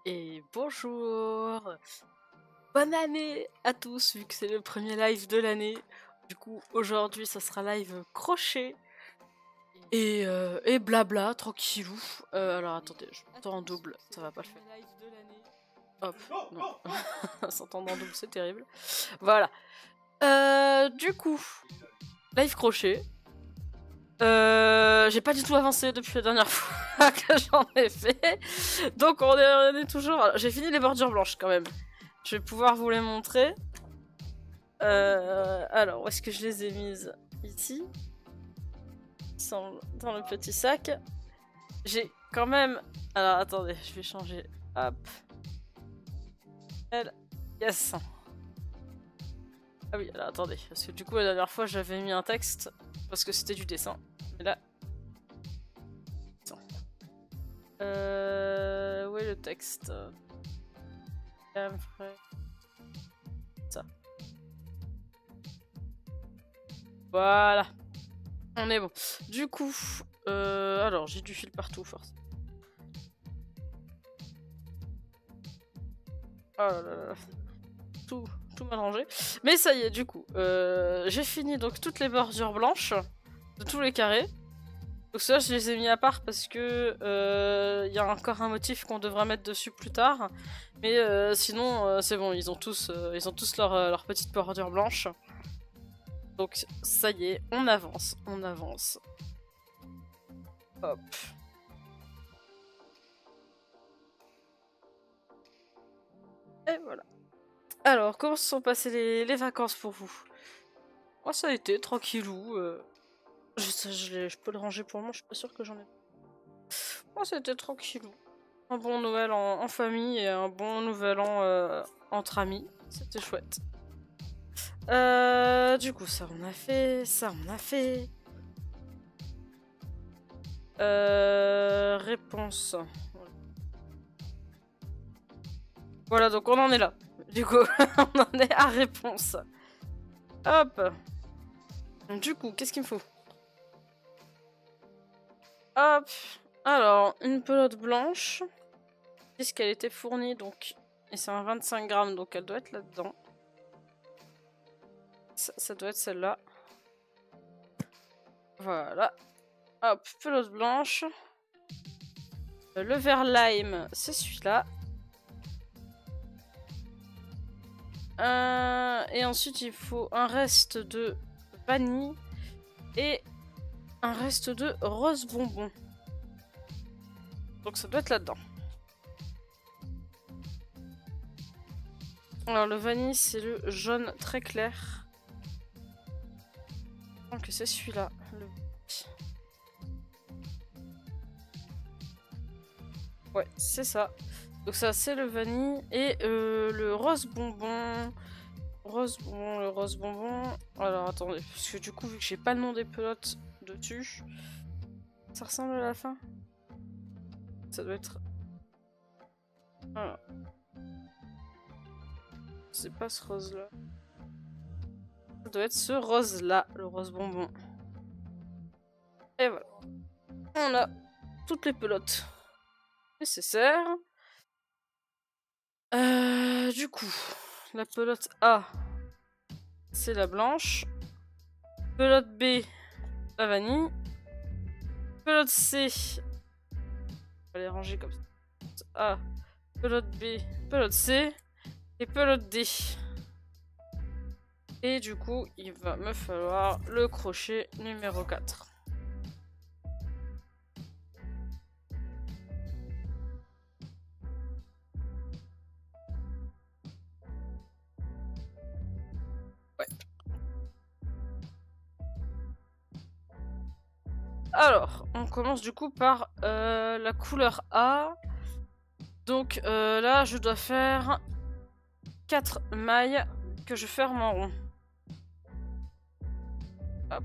Et bonjour, bonne année à tous, vu que c'est le premier live de l'année. Du coup, aujourd'hui, ça sera live crochet et blabla, tranquillou. Alors attendez, je m'entends en double, ça va pas le faire. Hop, non, s'entendre en double, c'est terrible. Voilà. Du coup, live crochet. J'ai pas du tout avancé depuis la dernière fois que j'en ai fait. Donc on est toujours... J'ai fini les bordures blanches quand même. Je vais pouvoir vous les montrer. Alors, où est-ce que je les ai mises? Ici. Dans le petit sac. J'ai quand même... Alors attendez, je vais changer. Hop. Yes. Ah oui, alors attendez. Parce que du coup la dernière fois j'avais mis un texte. Parce que c'était du dessin. Mais là... où est le texte? Ça. Voilà. On est bon. Du coup... alors, j'ai du fil partout, force. Oh là là. Tout mal rangé. Mais ça y est, du coup. J'ai fini donc toutes les bordures blanches de tous les carrés. Donc ça, je les ai mis à part parce que y a encore un motif qu'on devra mettre dessus plus tard. Mais sinon, c'est bon, ils ont tous leur petite bordure blanche. Donc ça y est, on avance. Hop. Et voilà. Alors, comment se sont passées les vacances pour vous? Moi, ça a été tranquillou. Je peux le ranger pour moi, je suis pas sûre que j'en ai. Moi, ça a été tranquillou. Un bon Noël en famille et un bon Nouvel An entre amis. C'était chouette. Du coup, ça on a fait. Réponse. Voilà, donc on en est là. Du coup, on en est à réponse. Hop. Du coup, qu'est-ce qu'il me faut? Hop. Alors, une pelote blanche. Puisqu'elle était fournie, donc... Et c'est un 25 grammes, donc elle doit être là-dedans. Ça doit être celle-là. Voilà. Hop, pelote blanche. Le vert lime, c'est celui-là. Et ensuite, il faut un reste de vanille et un reste de rose bonbon. Donc ça doit être là-dedans. Alors le vanille, c'est le jaune très clair. Donc c'est celui-là. Ouais, c'est ça. Donc ça, c'est le vanille et le rose bonbon. Le rose bonbon. Alors attendez, parce que du coup, vu que j'ai pas le nom des pelotes dessus, Ça ressemble à la fin? Ça doit être... Voilà. C'est pas ce rose-là. Ça doit être ce rose-là, le rose bonbon. Et voilà. On a toutes les pelotes nécessaires. Du coup, la pelote A, c'est la blanche. Pelote B, la vanille. Pelote C, on va les ranger comme ça. A, pelote B, pelote C et pelote D. Et du coup, il va me falloir le crochet numéro 4. Alors, on commence du coup par la couleur A. Donc là, je dois faire 4 mailles que je ferme en rond. Hop.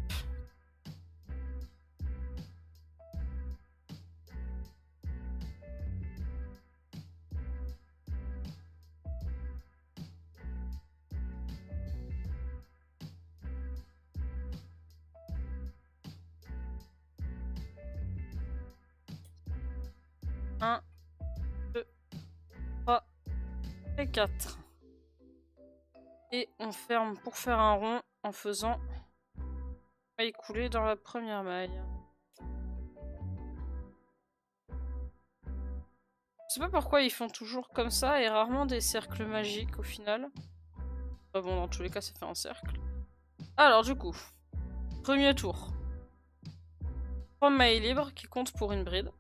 Un, 2, 3 et 4. Et on ferme pour faire un rond en faisant maille coulée dans la première maille. Je sais pas pourquoi ils font toujours comme ça et rarement des cercles magiques au final. Bon, dans tous les cas, ça fait un cercle. Alors, du coup, premier tour. 3 mailles libres qui comptent pour une bride.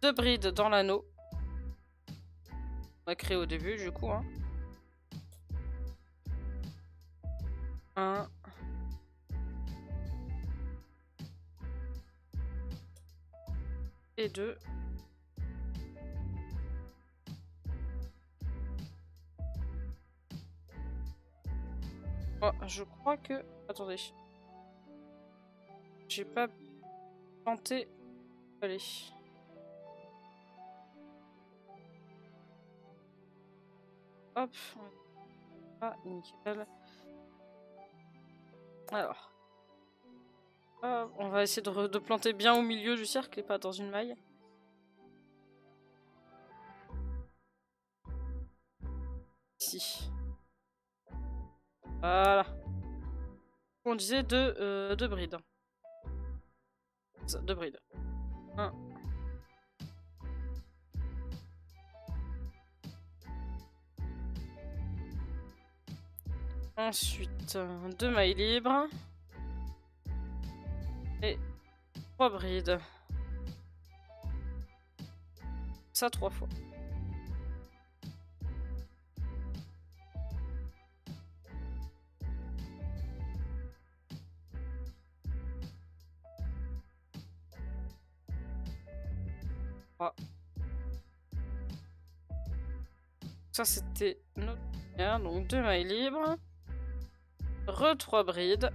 2 brides dans l'anneau. On a créé au début, du coup. 1. Et 2. Oh, je crois que... Attendez. J'ai pas planté... Allez. Hop. Ah, nickel. Alors. On va essayer de planter bien au milieu du cercle et pas dans une maille. Ici. Voilà. On disait deux brides. 2 brides. 1. Ensuite, 2 mailles libres. Et 3 brides. Ça 3 fois. Ça c'était notre première, donc 2 mailles libres. 3 brides.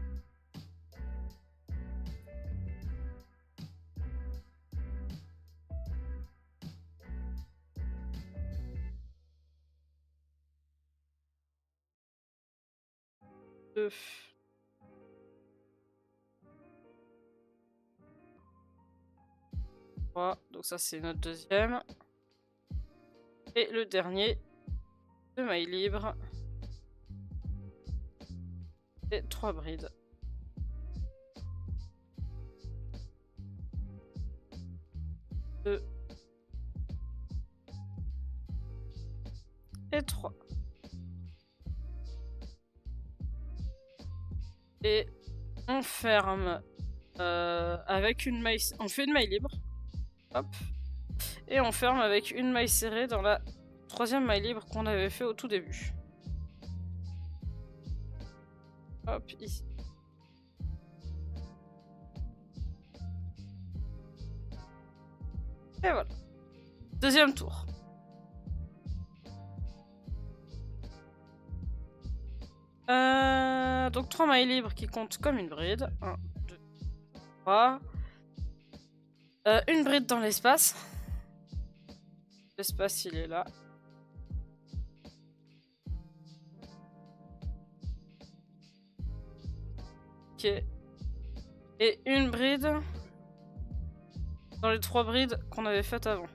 Donc ça c'est notre deuxième. Et le dernier, 2 mailles libres. Et 3 brides. 2 et 3. Et on ferme avec une maille... On fait une maille libre. Hop. Et on ferme avec une maille serrée dans la 3e maille libre qu'on avait fait au tout début. Hop, ici. Et voilà. Deuxième tour. Donc 3 mailles libres qui comptent comme une bride. 1, 2, 3. Une bride dans l'espace. L'espace, il est là. Ok. Et une bride dans les 3 brides qu'on avait faites avant.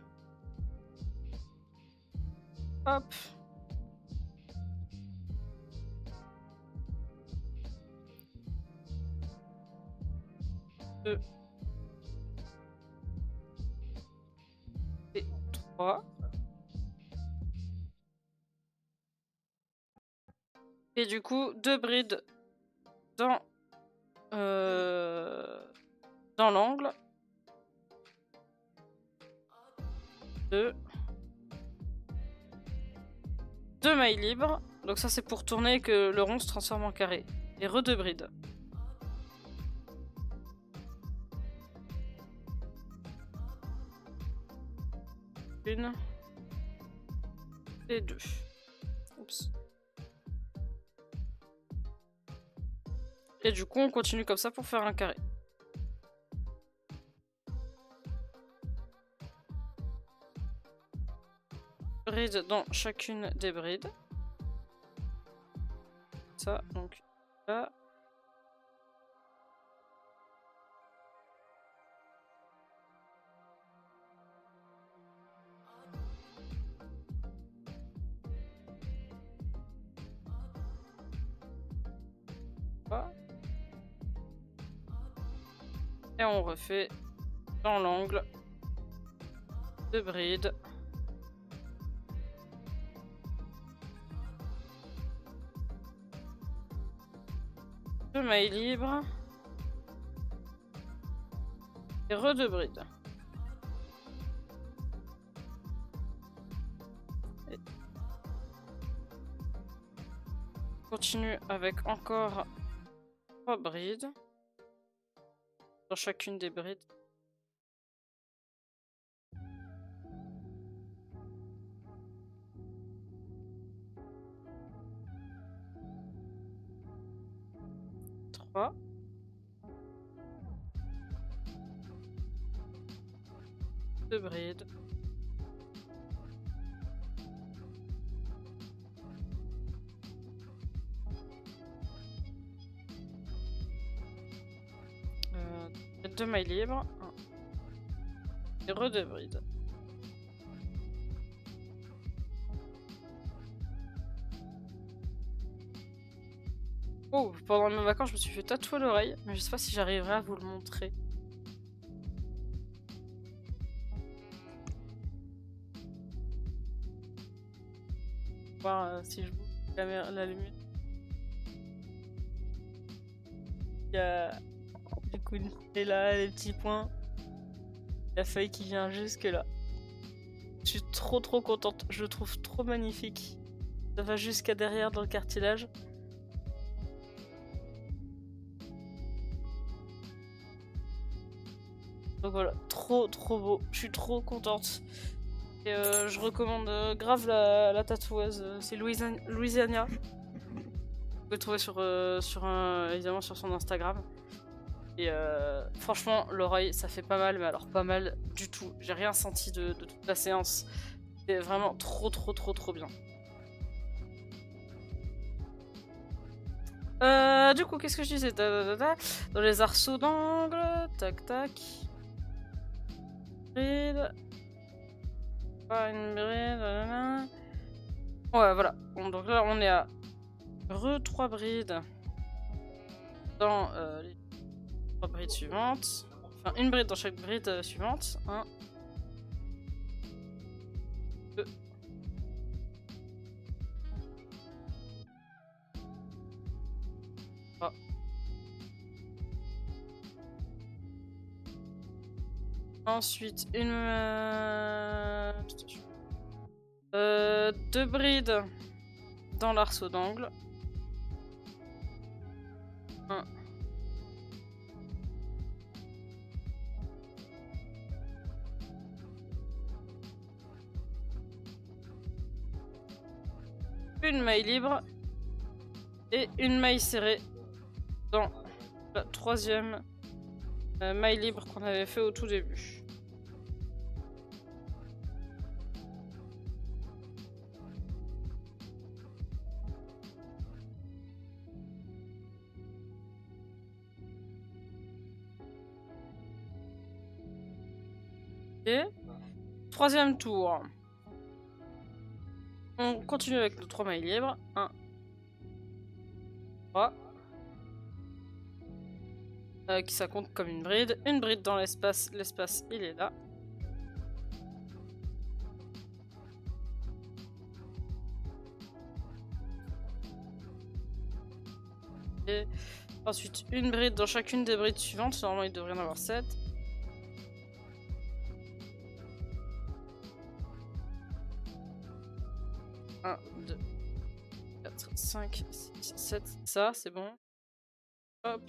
Hop. Deux. Et 3. Et du coup, 2 brides dans l'angle. 2 mailles libres. Donc ça c'est pour tourner et que le rond se transforme en carré. Et re 2 brides. Une. Et 2. Oups. Et du coup on continue comme ça pour faire un carré. Bride dans chacune des brides. Ça, donc là. Là. Et on refait dans l'angle de bride. Deux mailles libres. Et re 2 brides. Et continue avec encore 3 brides. Dans chacune des brides. Trois. Deux brides. Deux mailles libres. Et re 2 brides. Oh, pendant mes vacances, je me suis fait tatouer l'oreille, mais je sais pas si j'arriverai à vous le montrer. Voir si je bouge la lumière. Il y a du coup et là les petits points. La feuille qui vient jusque là. Je suis trop contente, je le trouve trop magnifique. Ça va jusqu'à derrière dans le cartilage. Donc voilà, trop beau, je suis trop contente. Et je recommande grave la tatoueuse, c'est Louisiana. Vous pouvez le trouver évidemment sur son Instagram. Et franchement, l'oreille, ça fait pas mal, mais alors pas mal du tout. J'ai rien senti de toute la séance. C'est vraiment trop bien. Du coup, qu'est-ce que je disais? Dans les arceaux d'angle, tac. Bride. Pas une bride, ouais, voilà. Bon, donc là, on est à re 3 brides dans les 3 brides suivantes. Enfin, une bride dans chaque bride suivante. 1, 2. Ensuite, 2 brides dans l'arceau d'angle. 1. Une maille libre et une maille serrée dans la troisième maille libre qu'on avait fait au tout début. Et troisième tour. On continue avec nos 3 mailles libres. 1, 3. Qui ça compte comme une bride. Une bride dans l'espace. L'espace, il est là. Et ensuite, une bride dans chacune des brides suivantes. Normalement, il devrait y en avoir 7. 1, 2, 4, 5, 6, 7. Ça, c'est bon. Hop.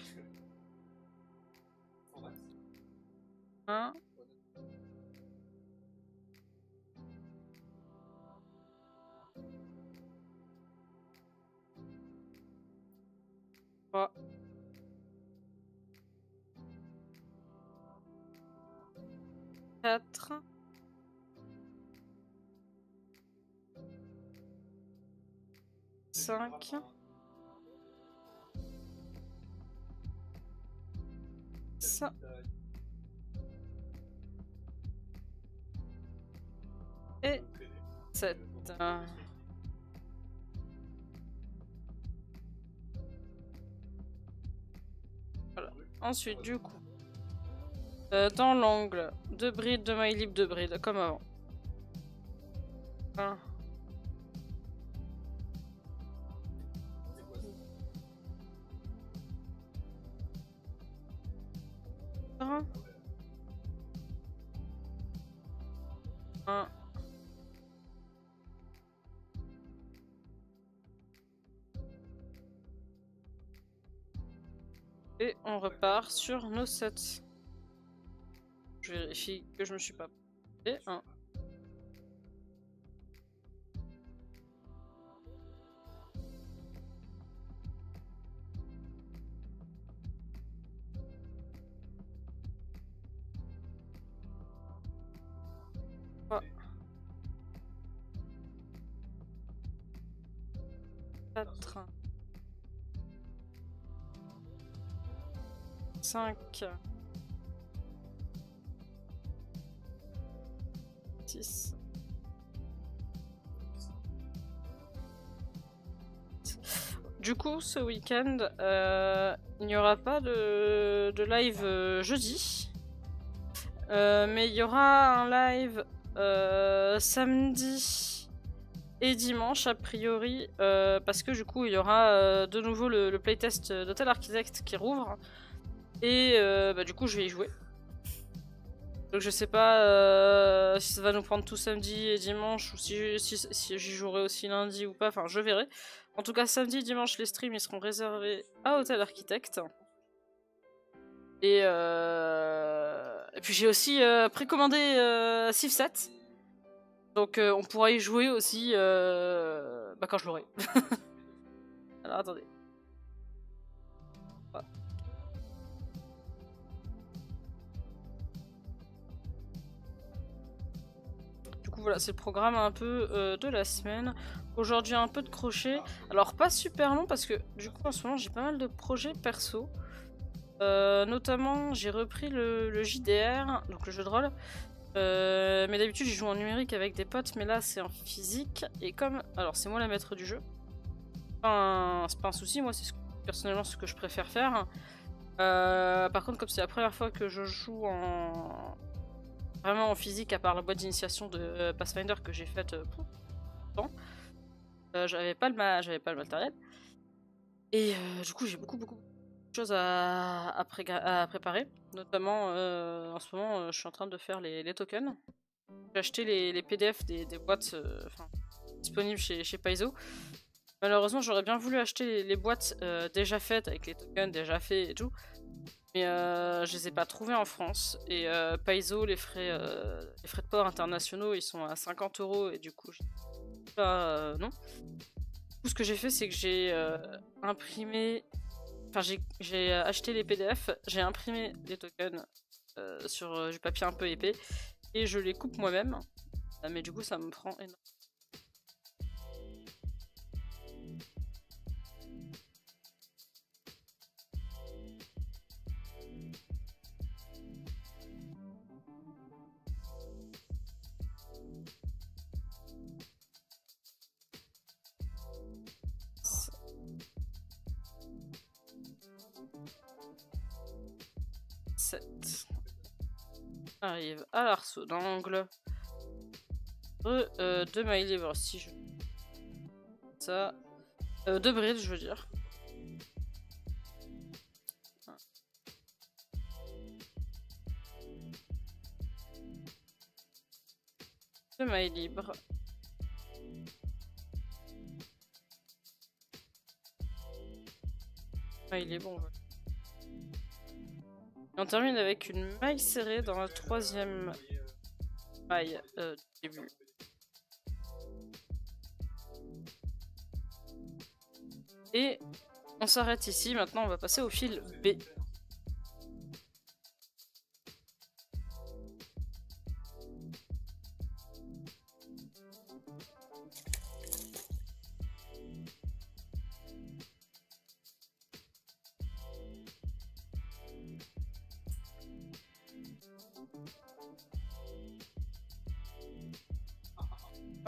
1. 3. 4. 5. 6. Et 7. Voilà. Ensuite, du coup, dans l'angle, 2 brides, 2 mailles libres, 2 brides, comme avant. 1. 1. Et on repart sur nos 7. Je vérifie que je me suis pas... Et 1. Oh. 4. 5. 6. Du coup, ce week-end, il n'y aura pas de live jeudi. Mais il y aura un live samedi et dimanche, a priori. Parce que du coup, il y aura de nouveau le playtest d'Hotel Architect qui rouvre. Et du coup, je vais y jouer. Donc je sais pas si ça va nous prendre tout samedi et dimanche ou si j'y jouerai aussi lundi ou pas, enfin je verrai. En tout cas samedi et dimanche les streams ils seront réservés à Hotel Architect. Et puis j'ai aussi précommandé Civ 7. Donc on pourra y jouer aussi quand je l'aurai. Alors attendez. Voilà, c'est le programme un peu de la semaine. Aujourd'hui, un peu de crochet. Alors, pas super long parce que du coup, en ce moment, j'ai pas mal de projets perso. Notamment, j'ai repris le JDR, donc le jeu de rôle. Mais d'habitude, j'y joue en numérique avec des potes, mais là, c'est en physique. Et comme. Alors, c'est moi la maître du jeu. C'est pas un souci, moi, c'est personnellement ce que je préfère faire. Par contre, comme c'est la première fois que je joue vraiment en physique, à part la boîte d'initiation de Pathfinder que j'ai faite pour longtemps, j'avais pas le matériel. Et du coup, j'ai beaucoup de choses à préparer. Notamment, en ce moment, je suis en train de faire les tokens. J'ai acheté les PDF des boîtes disponibles chez Paizo. Malheureusement, j'aurais bien voulu acheter les boîtes déjà faites, avec les tokens déjà faits et tout. Mais je les ai pas trouvés en France. Et Paizo, les frais de port internationaux, ils sont à 50 € et du coup, non. Tout ce que j'ai fait, c'est que j'ai imprimé Enfin, j'ai acheté les PDF, j'ai imprimé les tokens sur du papier un peu épais et je les coupe moi-même. Mais du coup, ça me prend énormément. Arrive à l'arceau d'angle. Deux mailles libres si je. Ça. Deux brides, je veux dire. Deux mailles libres. Maille libre, on va. Et on termine avec une maille serrée dans la troisième maille du début. Et on s'arrête ici. Maintenant, on va passer au fil B.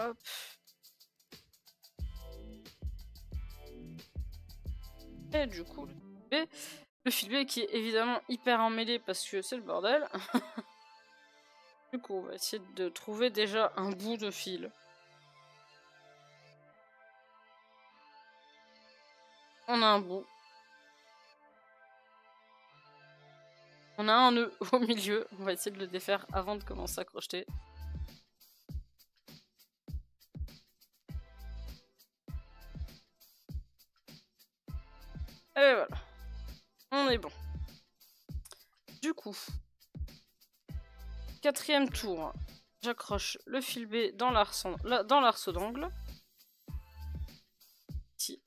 Hop. Et du coup, le fil B qui est évidemment hyper emmêlé parce que c'est le bordel. Du coup, on va essayer de trouver déjà un bout de fil. On a un bout. On a un nœud au milieu. On va essayer de le défaire avant de commencer à crocheter. Et voilà. On est bon. Du coup, quatrième tour. J'accroche le fil B dans l'arceau d'angle. Ici.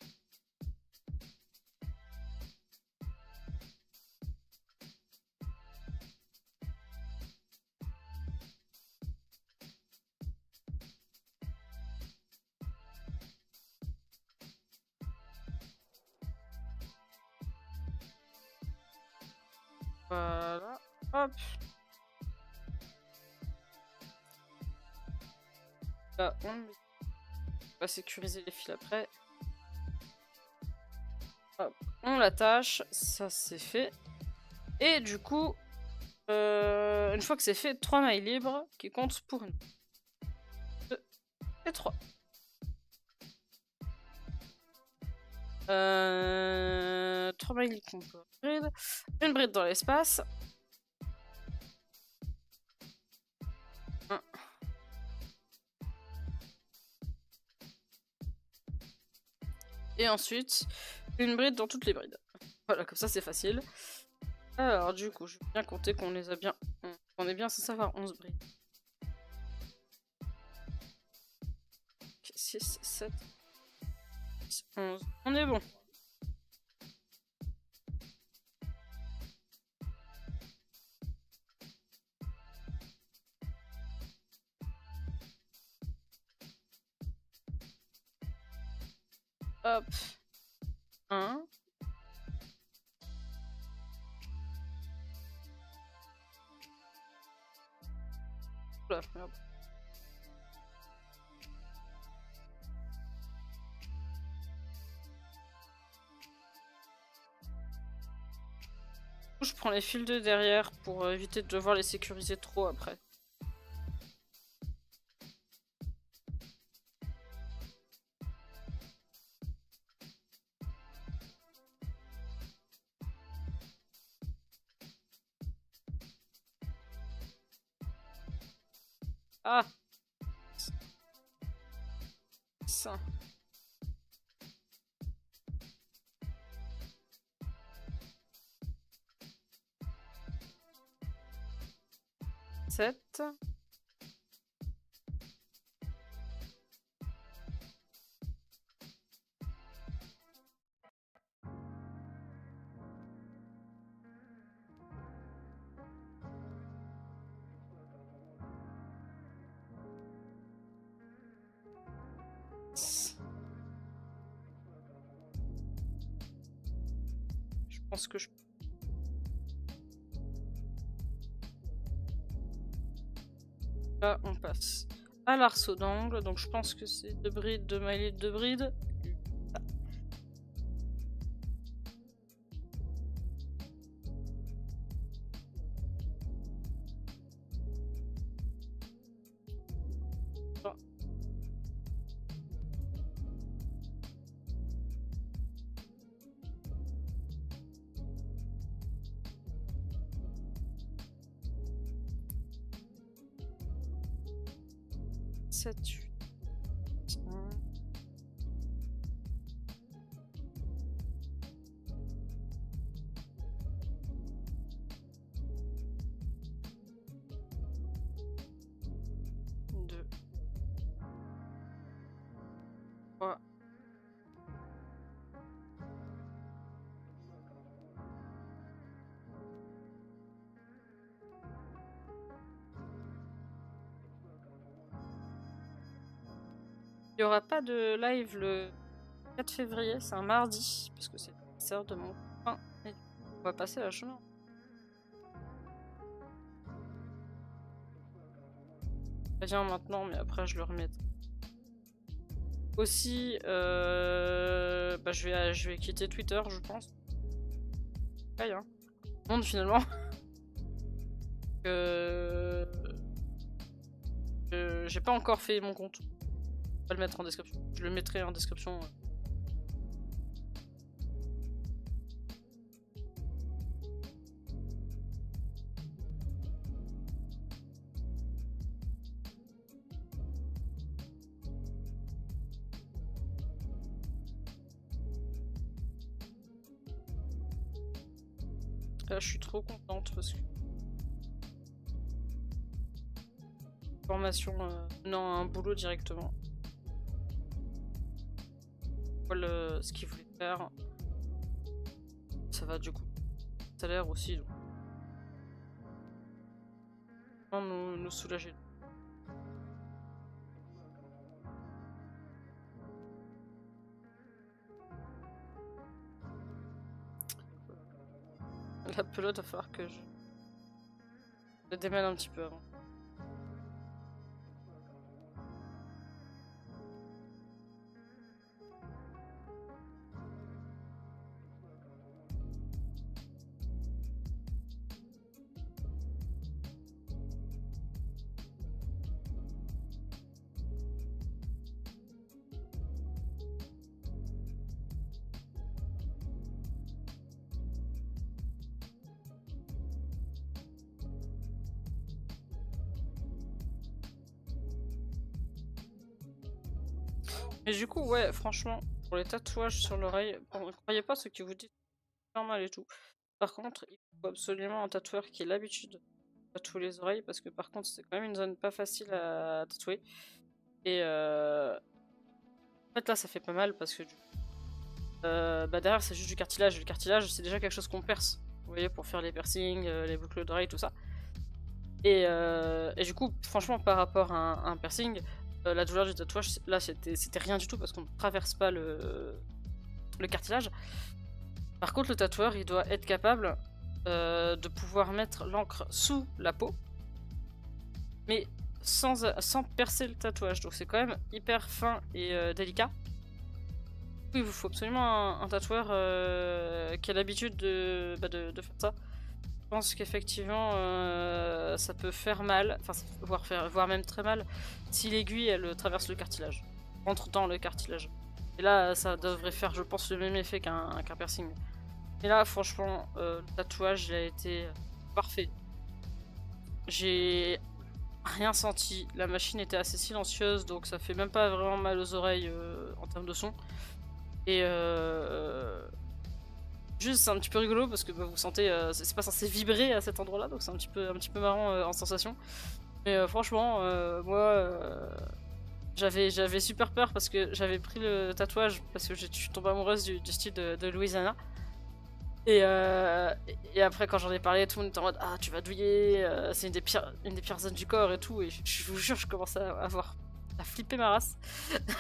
Voilà. Hop. Là, on va sécuriser les fils après. Hop. On l'attache. Ça, c'est fait. Et du coup, une fois que c'est fait, 3 mailles libres qui comptent pour une. 2 et 3. 3 mailles libres pour une bride. Une bride dans l'espace. Et ensuite, une bride dans toutes les brides. Voilà, comme ça c'est facile. Alors du coup, je vais bien compter qu'on les a bien... On est bien censé avoir 11 brides. 6, 7, 11. On est bon. Hop. 1. Oula, merde. Je prends les fils de derrière pour éviter de devoir les sécuriser trop après. Ah! Ça. Sept. pense que je... Là, on passe à l'arceau d'angle. Donc je pense que c'est 2 brides, 2 mailles, 2 brides. Il n'y aura pas de live le 4 février, c'est un mardi, parce que c'est l'anniversaire de mon copain. On va passer à la chemin. Viens maintenant, mais après je le remettrai. Aussi, bah, je vais quitter Twitter, je pense. Ouais, hein. Monde finalement. J'ai pas encore fait mon compte. Je vais le mettre en description. Je le mettrai en description. Là, je suis trop contente parce que formation, non, un boulot directement. Voilà ce qu'il voulait faire. Ça va du coup. Salaire aussi. Donc. Nous soulager. La pelote va falloir que je le démêle un petit peu avant. Mais du coup, ouais, franchement, pour les tatouages sur l'oreille, ne croyez pas ce qui vous dit normal et tout. Par contre, il faut absolument un tatoueur qui ait l'habitude de tatouer les oreilles, parce que par contre, c'est quand même une zone pas facile à tatouer. Et en fait, là, ça fait pas mal parce que bah derrière, c'est juste du cartilage. Le cartilage, c'est déjà quelque chose qu'on perce. Vous voyez, pour faire les piercings, les boucles d'oreilles, tout ça. Et du coup, franchement, par rapport à un piercing, la douleur du tatouage, là, c'était rien du tout parce qu'on ne traverse pas le cartilage. Par contre, le tatoueur, il doit être capable de pouvoir mettre l'encre sous la peau, mais sans percer le tatouage. Donc c'est quand même hyper fin et délicat. Oui, il vous faut absolument un tatoueur qui a l'habitude de faire ça. Je pense qu'effectivement ça peut faire mal, enfin voire même très mal, si l'aiguille elle traverse le cartilage, rentre dans le cartilage. Et là ça devrait faire, je pense, le même effet qu'un piercing. Et là franchement le tatouage il a été parfait. J'ai rien senti, la machine était assez silencieuse donc ça fait même pas vraiment mal aux oreilles en termes de son. Et juste c'est un petit peu rigolo parce que bah, vous sentez, c'est pas censé vibrer à cet endroit là, donc c'est un petit peu marrant en sensation. Mais franchement moi j'avais super peur parce que j'avais pris le tatouage parce que je suis tombée amoureuse du style de Louisiana. Et après quand j'en ai parlé, tout le monde était en mode ah tu vas douiller, c'est une des pires zones du corps et tout, et je vous jure je commençais à flipper ma race.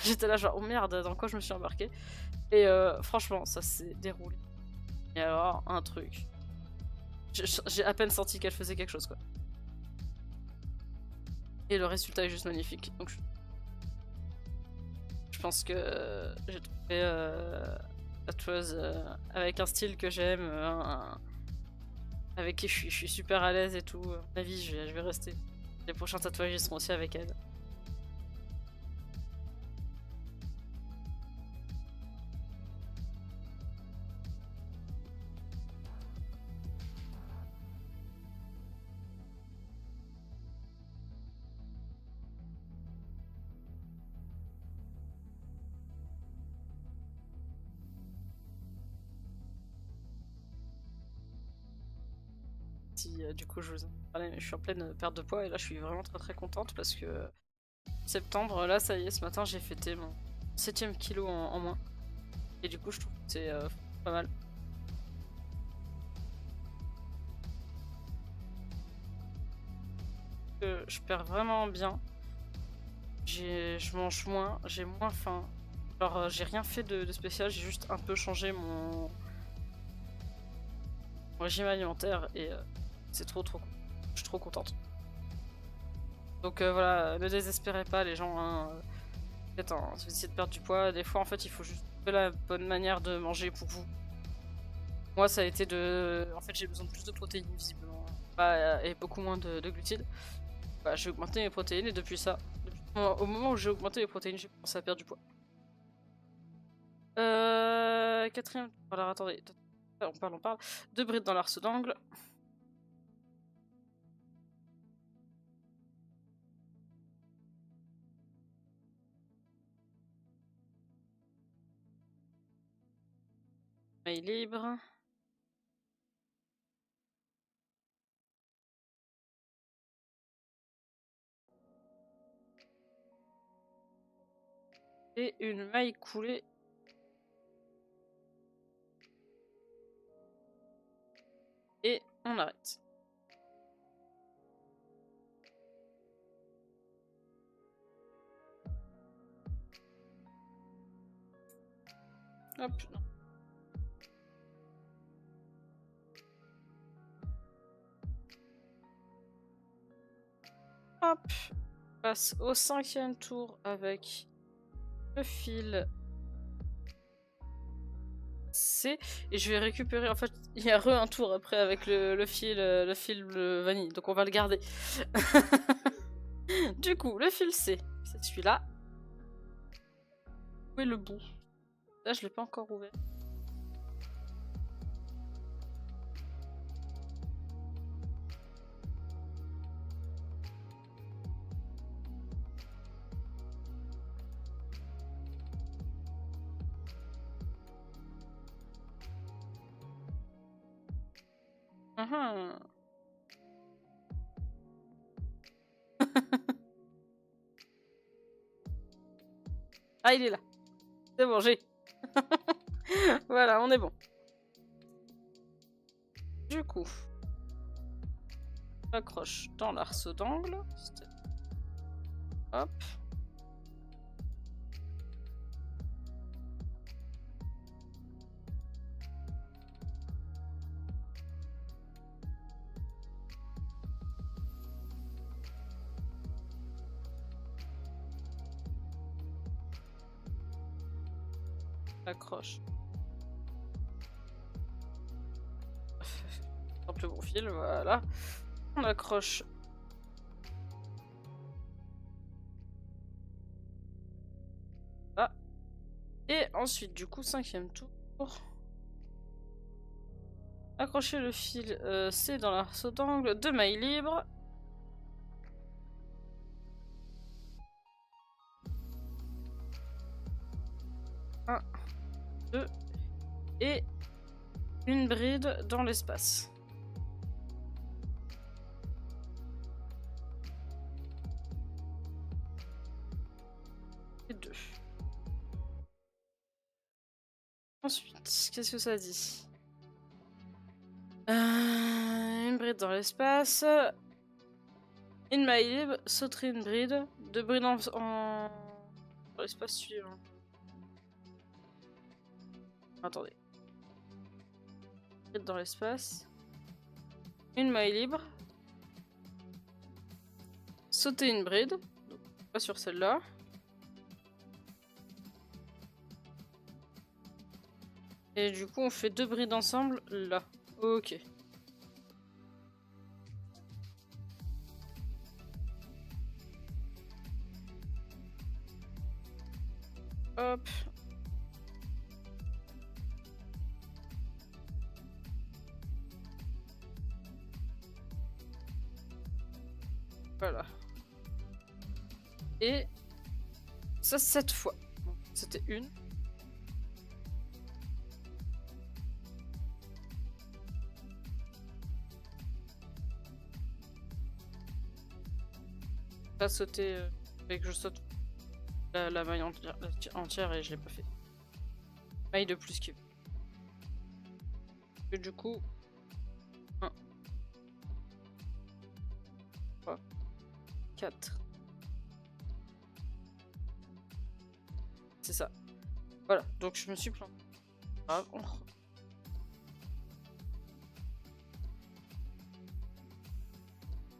J'étais là genre oh merde, dans quoi je me suis embarquée. Et franchement ça s'est déroulé Et alors, un truc. J'ai à peine senti qu'elle faisait quelque chose, quoi. Et le résultat est juste magnifique. Donc je pense que j'ai trouvé autre chose avec un style que j'aime, avec qui je suis super à l'aise et tout. À mon avis, je vais rester. Les prochains tatouages ils seront aussi avec elle. Si du coup je vous en parlais, mais je suis en pleine perte de poids et là je suis vraiment très contente parce que septembre, là ça y est, ce matin j'ai fêté mon 7ème kilo en moins. Et du coup je trouve que c'est pas mal. Je perds vraiment bien. Je mange moins, j'ai moins faim. Alors j'ai rien fait de spécial, j'ai juste un peu changé mon régime alimentaire et c'est trop cool. Je suis trop contente. Donc voilà, ne désespérez pas les gens, hein. Peut-être si vous essayez de perdre du poids, des fois en fait il faut juste trouver la bonne manière de manger pour vous. Moi ça a été de... En fait j'ai besoin de plus de protéines visiblement, et beaucoup moins de glucides. Bah, j'ai augmenté mes protéines et depuis ça, au moment où j'ai augmenté les protéines, j'ai commencé à perdre du poids. Quatrième... Alors attendez, on parle. 2 brides dans l'arceau d'angle. Maille libre. Et une maille coulée. Et on arrête. Hop, non. Hop, on passe au 5e tour avec le fil C. Et je vais récupérer, en fait, il y a un tour après avec le fil bleu vanille, donc on va le garder. Du coup, le fil C, c'est celui-là. Où est le bout? Là, je l'ai pas encore ouvert. Ah, il est là. C'est bon, j'ai. Voilà, on est bon. Du coup, j'accroche dans l'arceau d'angle. Hop. Accroche. Hop, le bon fil, voilà. On accroche. Là. Et ensuite, du coup, 5e tour. Accrocher le fil C dans l'arceau d'angle, 2 mailles libres. Un, 2 et une bride dans l'espace. Et 2. Ensuite, qu'est-ce que ça dit? Une bride dans l'espace. Une maille libre, sauterie une bride. 2 brides dans l'espace suivant. Attendez. bride dans l'espace. Une maille libre. Sauter une bride. Donc, pas sur celle-là. Et du coup, on fait 2 brides ensemble là. Ok. Hop. Voilà. Et ça 7 fois. C'était une. Pas sauter avec que je saute la maille entière et je l'ai pas fait. Maille de plus qui. Et du coup. 1. 3. 4. C'est ça. Voilà, donc je me suis planté. Ah, bon.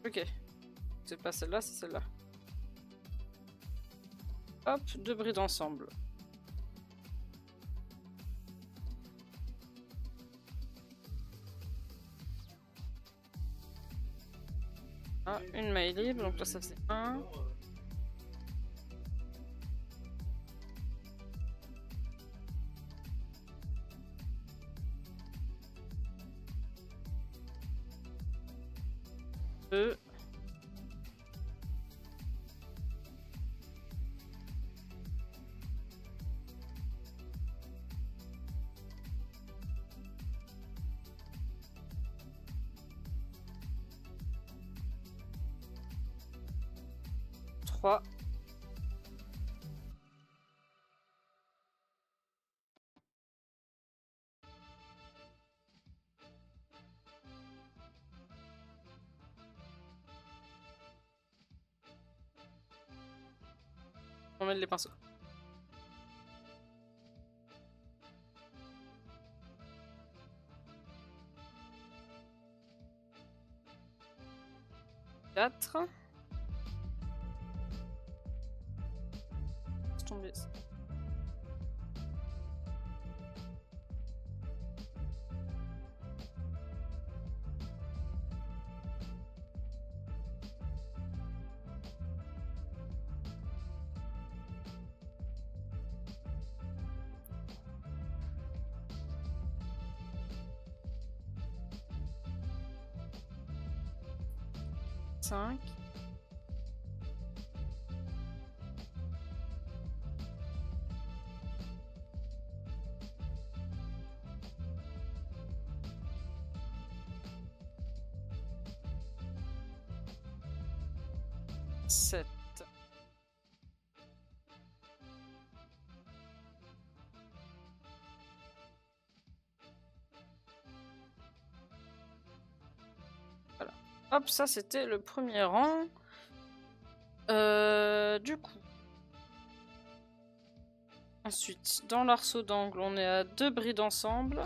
Ok. C'est pas celle-là, c'est celle-là. Hop, 2 brides ensemble. Ah, une maille libre, donc là ça faisait 1. Deux. Trois. On met les pinceaux. Quatre. Laisse tomber. 5. Sept. Voilà. Hop, ça c'était le premier rang. Du coup. Ensuite, dans l'arceau d'angle, on est à 2 brides ensemble.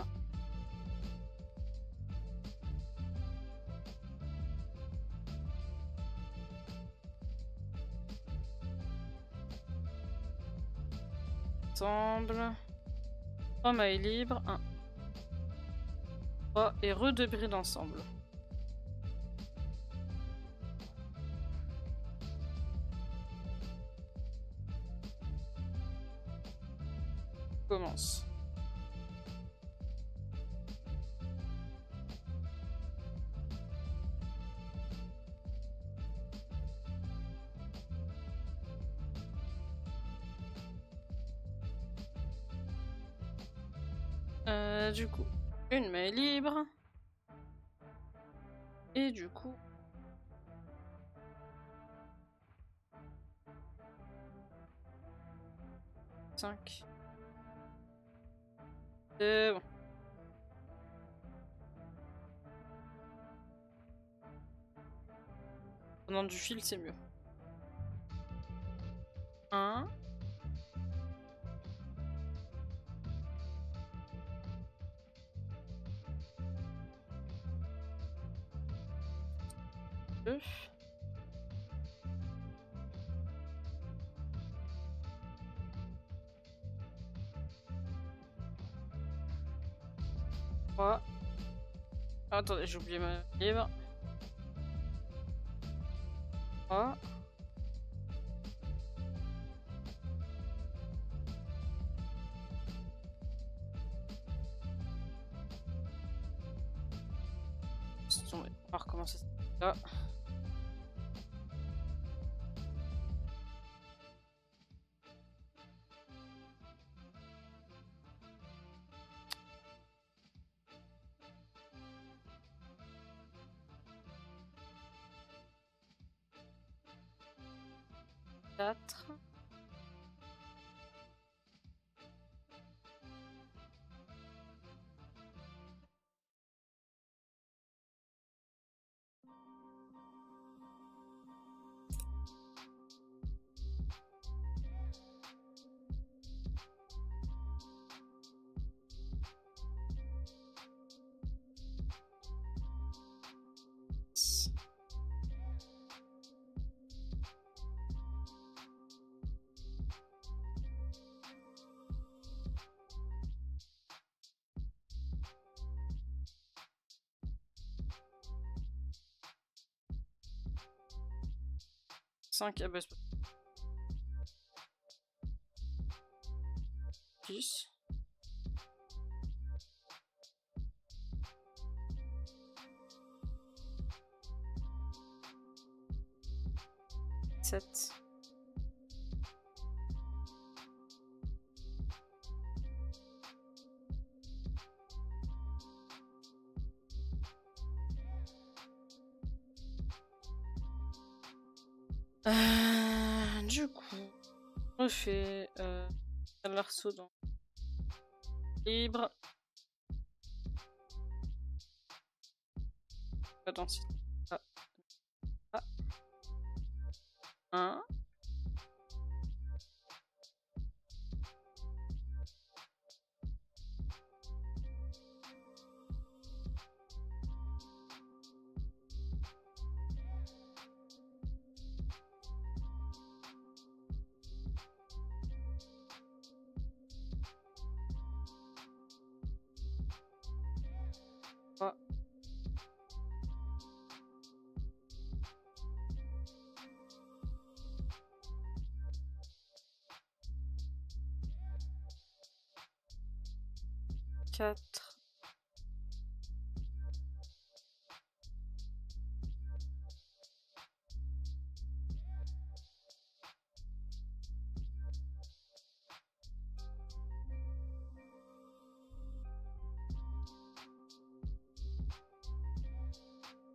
Ensemble. 3 mailles libres. 1. 3 et re 2 brides ensemble. Commence. Du coup, une maille libre. Et du coup... 5. C'est bon. Prenant du fil, c'est mieux. 1. 2. Trois. Attendez, j'ai oublié ma livre. 3. On va recommencer là. Quatre. Cinq. Ah bah c'est pas... 10. 7. Du coup, on fait l'arceau dans libre. Attends, si. Ah. Ah. 1. Quatre.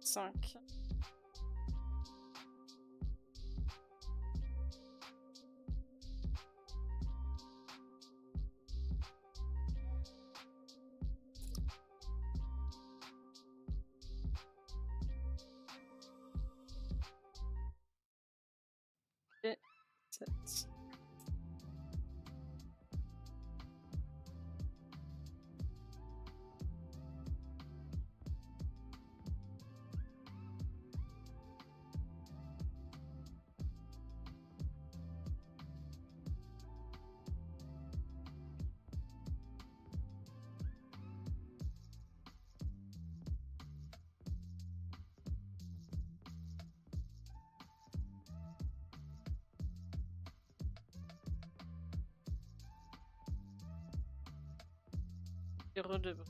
5. Et 7. Et redevant.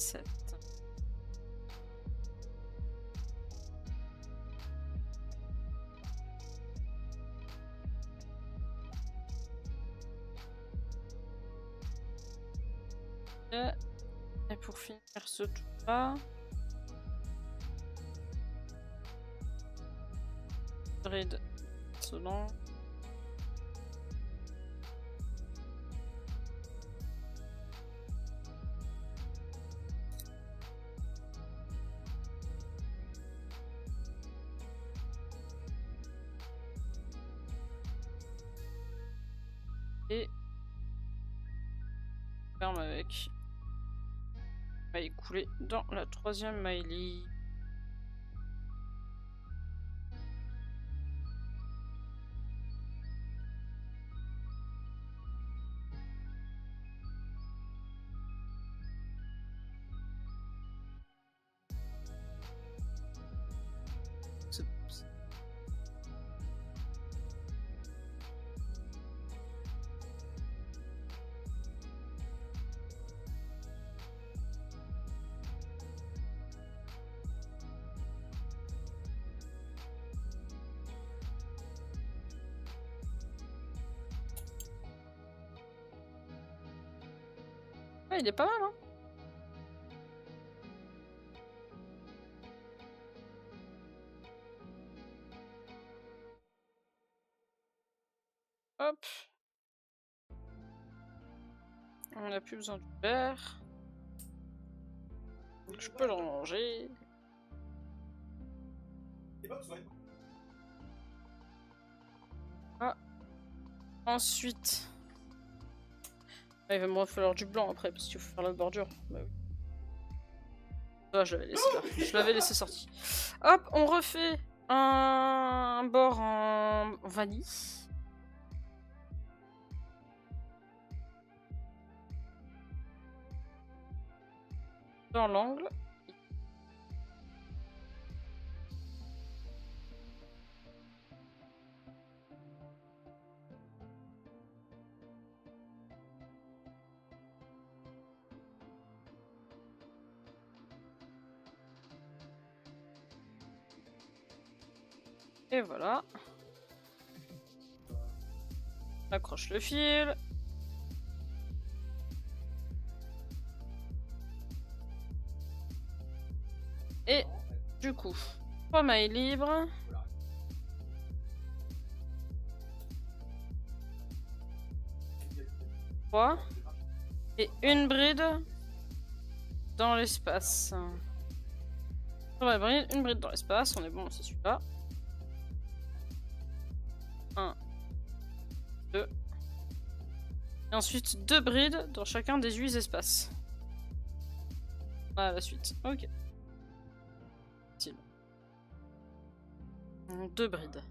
7. Et pour finir ce tour-là, Raid Solan. Et ferme avec. Va écouler dans la 3e Miley. Ouais, il est pas mal, hein. Hop. On n'a plus besoin du verre. Donc je peux le ranger. Ah. Ensuite. Ah, il va me falloir du blanc après parce qu'il faut faire la bordure. Bah oui. Ah, je l'avais laissé là. Je l'avais laissé sorti. Hop, on refait un bord en vanille. Dans l'angle. Et voilà. On accroche le fil. Et du coup, 3 mailles libres. Et une bride dans l'espace. Une bride dans l'espace, on est bon, c'est celui-là. 1, 2. Et ensuite 2 brides dans chacun des 8 espaces. Voilà la suite. Ok. 2 brides.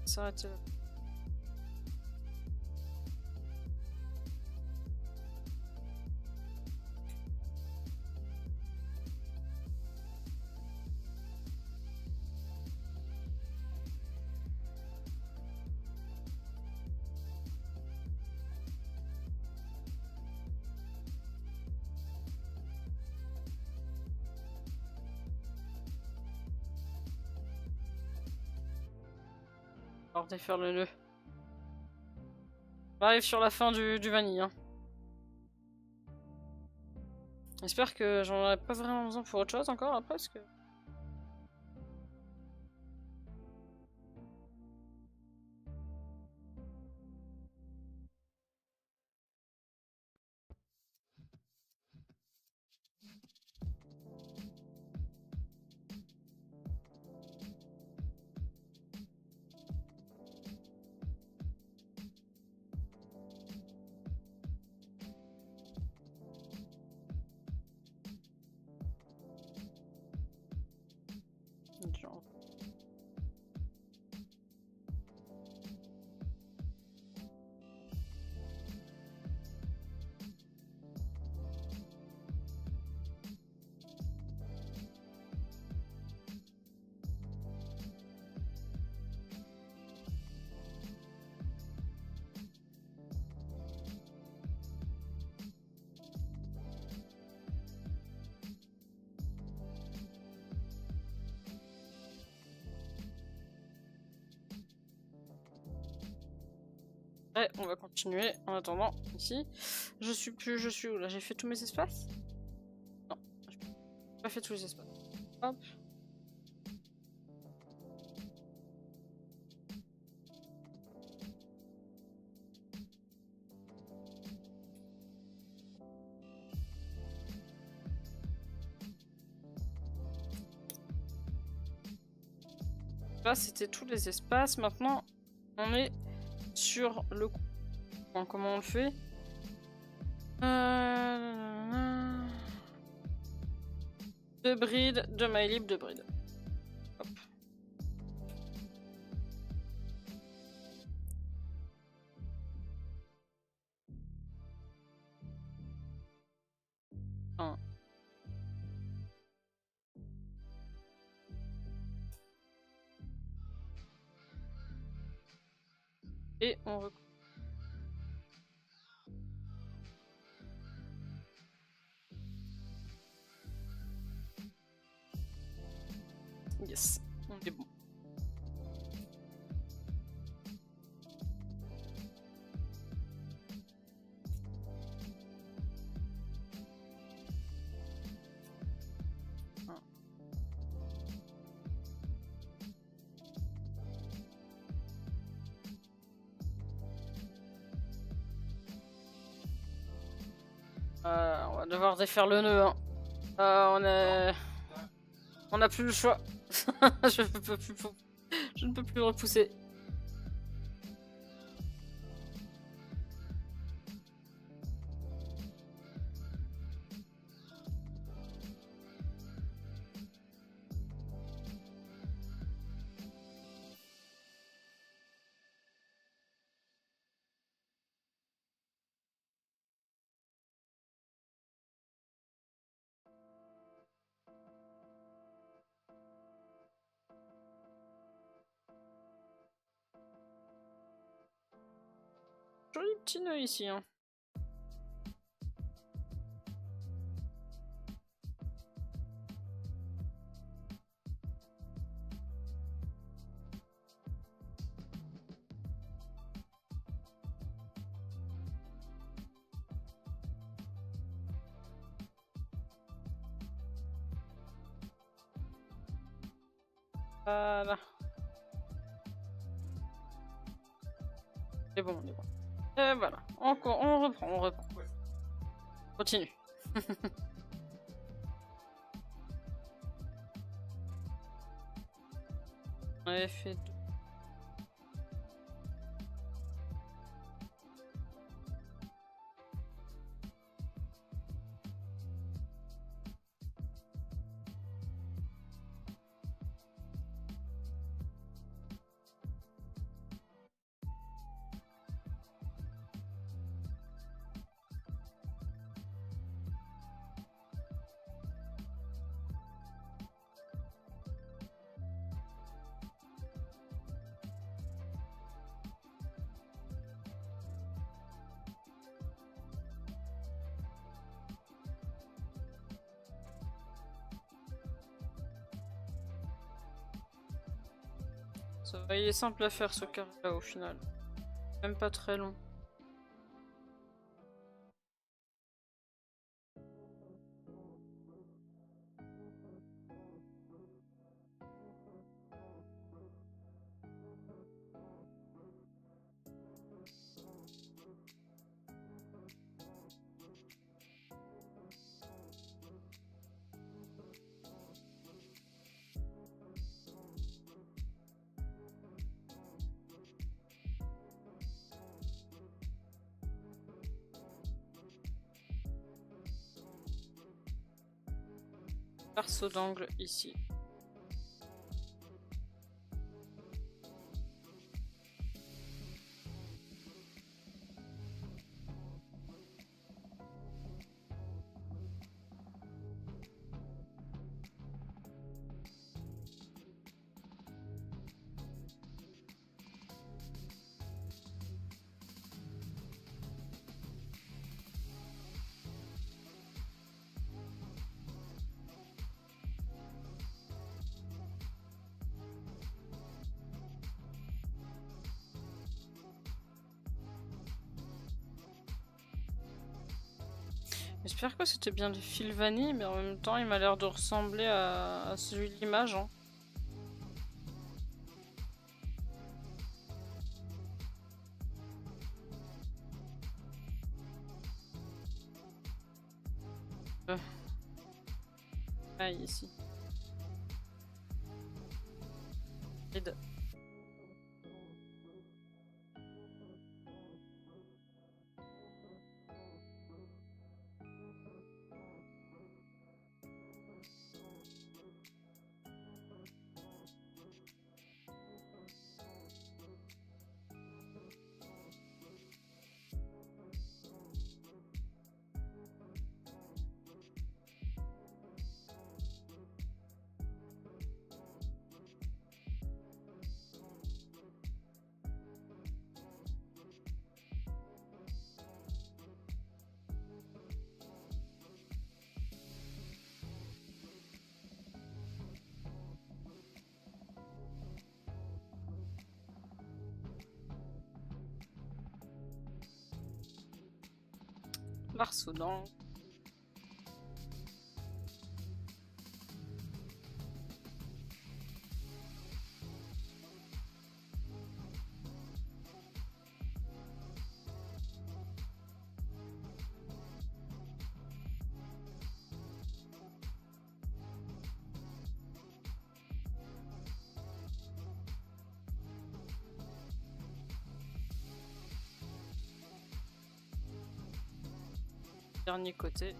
S'arrête là. On va défaire le nœud. On arrive sur la fin du vanille. Hein. J'espère que j'en aurai pas vraiment besoin pour autre chose encore après, parce que... Genre... Ouais, on va continuer en attendant ici. Je suis où là? J'ai fait tous mes espaces? Non, j'ai pas fait tous les espaces. Hop. Là, c'était tous les espaces. Maintenant, on est sur le coup. Bon, comment on le fait? De bride, de MyLib, de bride. Hop. Un. Et on recoupe. Yes, on est bon. On va devoir défaire le nœud. Hein. On a plus le choix. Je ne peux plus repousser. Joli petit nœud ici. Hein. Voilà. C'est bon, on est bon. Et voilà. Encore, on reprend. Continue. On avait fait deux. Ça va, il est simple à faire ce carré là au final. Même pas très long. Arceau d'angle ici. J'espère que c'était bien du fil vanille, mais en même temps, il m'a l'air de ressembler à celui de l'image. Hein. Ah, ici. Vide. L'arceau d'angle. Dernier côté.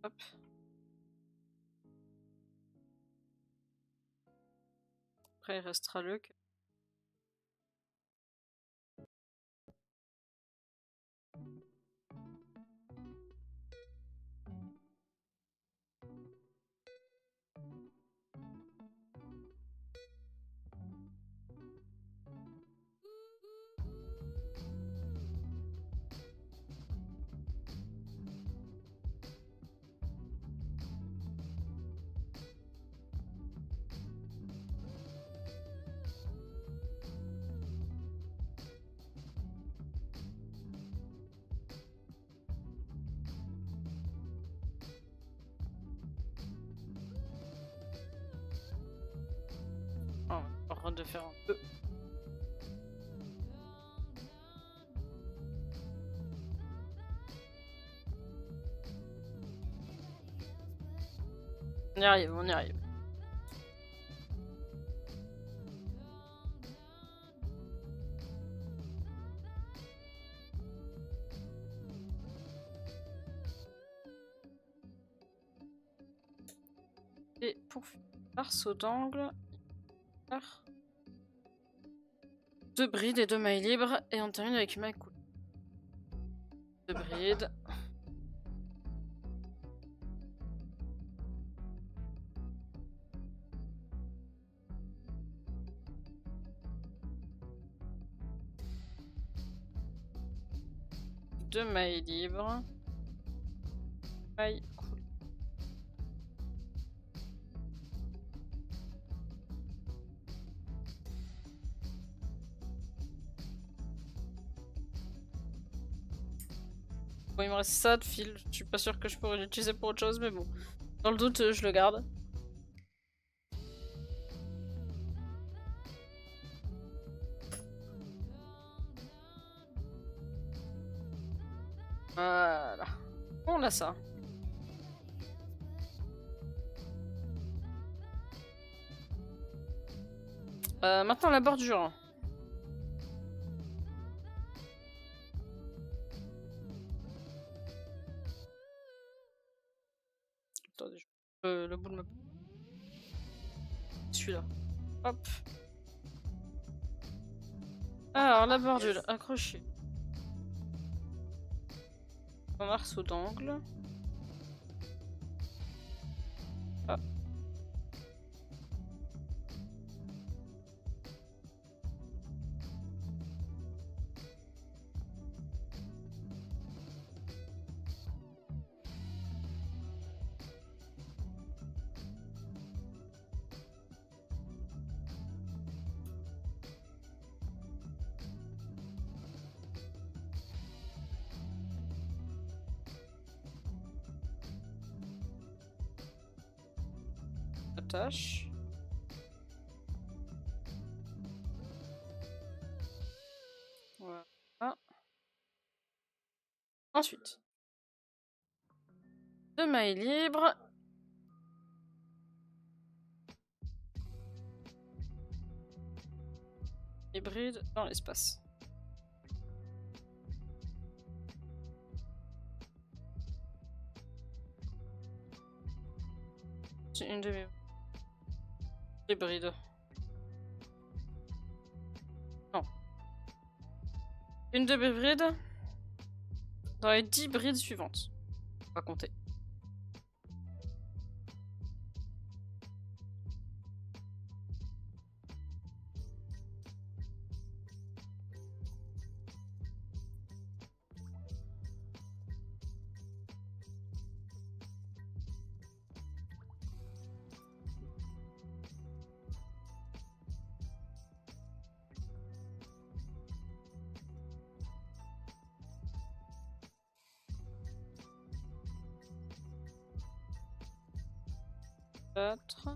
Hop. Après, il restera le... Oh, par contre de faire un peu. On y arrive, on y arrive. Et pour l'arceau d'angle, deux brides et deux mailles libres, et on termine avec une maille cool. Deux brides. Deux mailles libres. Maille cool. Bon, il me reste ça de fil. Je suis pas sûre que je pourrais l'utiliser pour autre chose, mais bon. Dans le doute, je le garde. Voilà. On a ça. Maintenant la bordure. Attendez, le bout de ma... Celui-là. Hop. Alors la bordure, accrochée. Un arceau d'angle. Ah. Attache. Voilà. Ensuite, 2 mailles libres. Hybride dans l'espace. C'est une demi. Hybride. Non. Une demi-bride dans les 10 brides suivantes. On va compter. Quatre.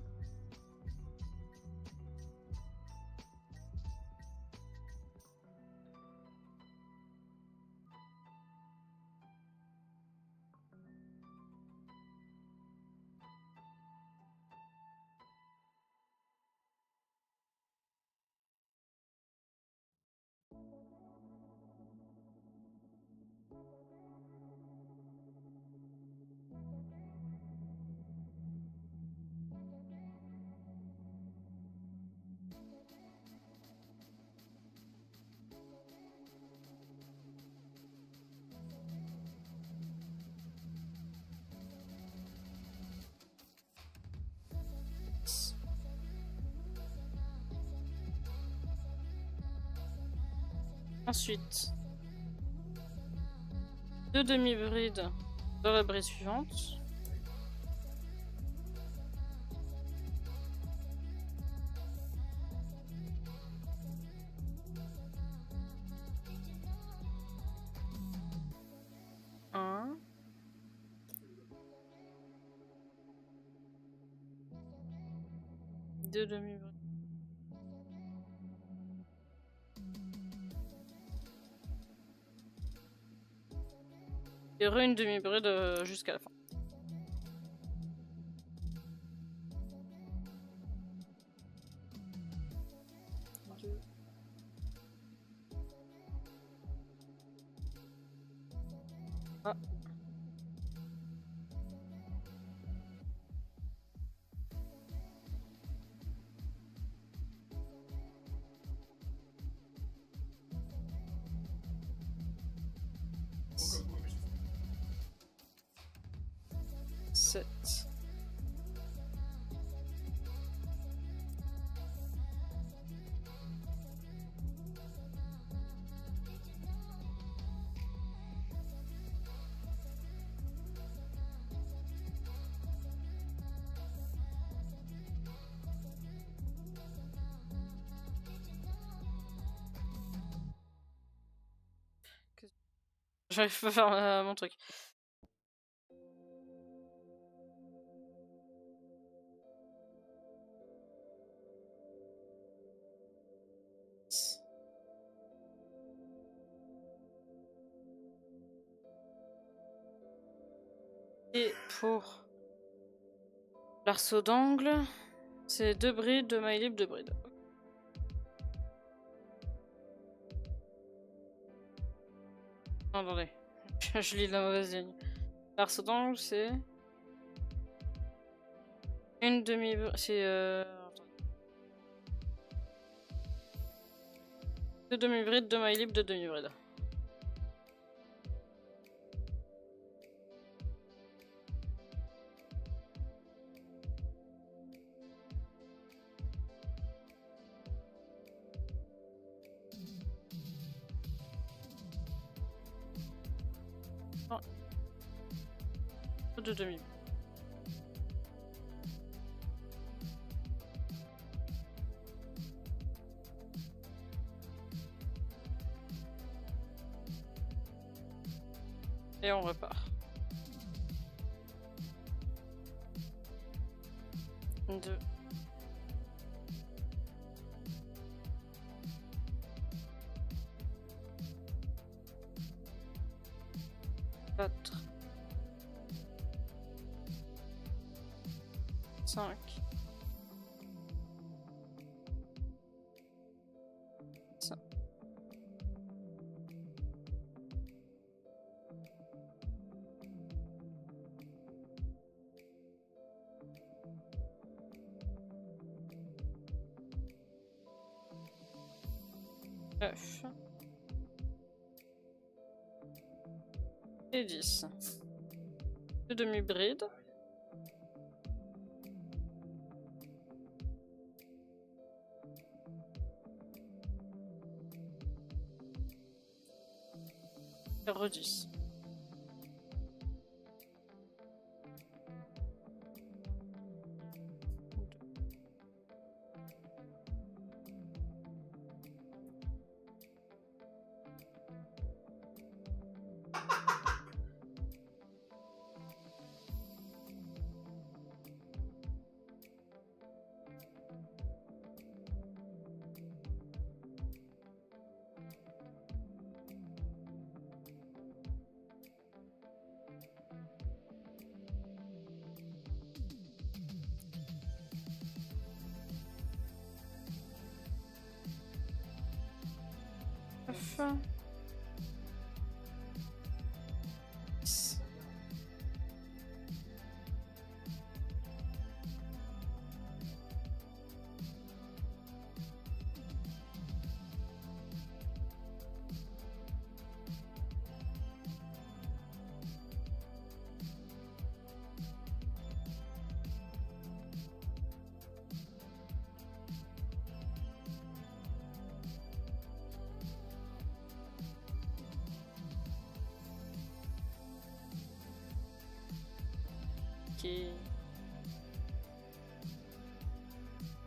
Ensuite, 2 demi-brides dans la bride suivante. Un. Deux demi-brides. Et une demi-bride jusqu'à la fin. Deux. Ah. Sept. J'arrive pas à faire mon truc. Et pour l'arceau d'angle, c'est 2 brides, 2 mailles libres, 2 brides. Attendez, je lis la mauvaise ligne. L'arceau d'angle, c'est une demi... C'est... Deux demi-brides, 2 mailles libres, 2 demi-brides. De demi. Et on repart. 2. 4. 5. 5. 9. Et 10. 2 demi-brides. Et 10.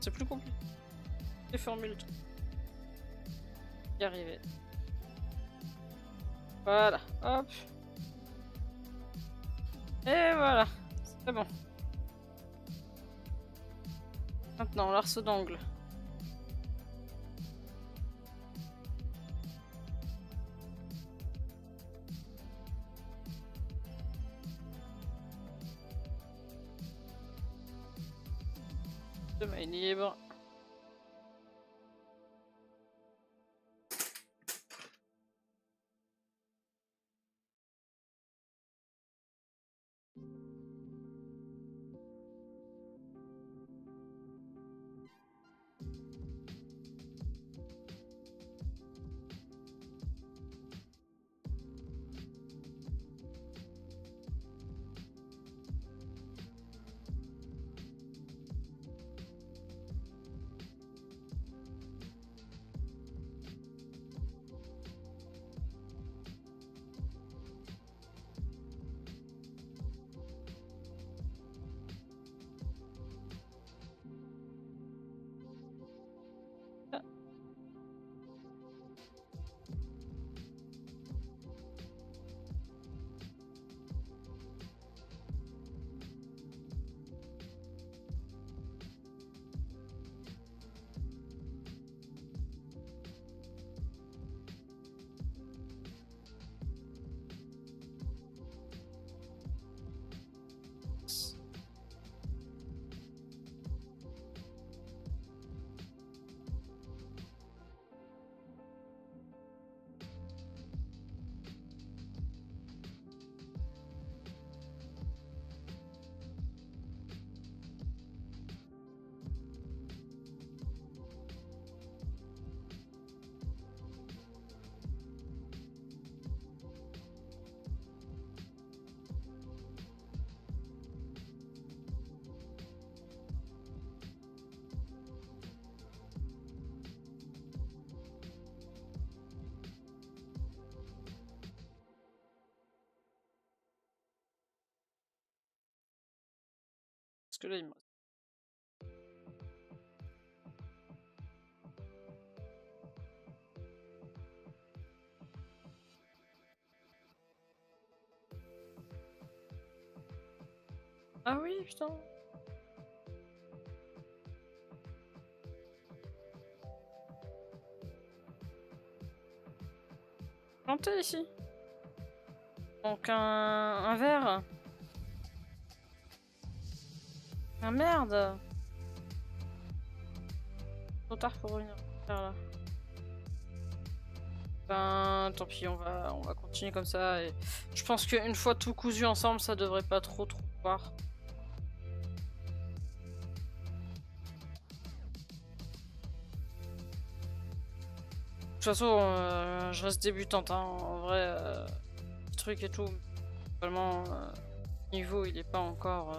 C'est plus compliqué. Les formules. Y arriver. Voilà, hop. Et voilà, c'est bon. Maintenant, l'arceau d'angle. De main libre. Parce que là, il me reste. Ah oui, putain. Planté ici. Donc un verre. Ah merde. Trop tard pour revenir vers là. Ben tant pis, on va continuer comme ça. Et je pense qu'une fois tout cousu ensemble, ça devrait pas trop voir. De toute façon, je reste débutante, hein. En vrai, truc et tout. Vraiment, niveau, il est pas encore.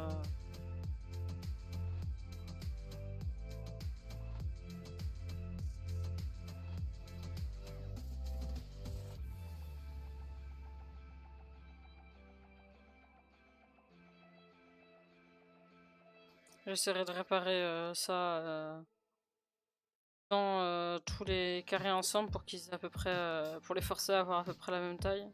J'essaierai de réparer ça dans tous les carrés ensemble pour qu'ils aient à peu près, pour les forcer à avoir à peu près la même taille.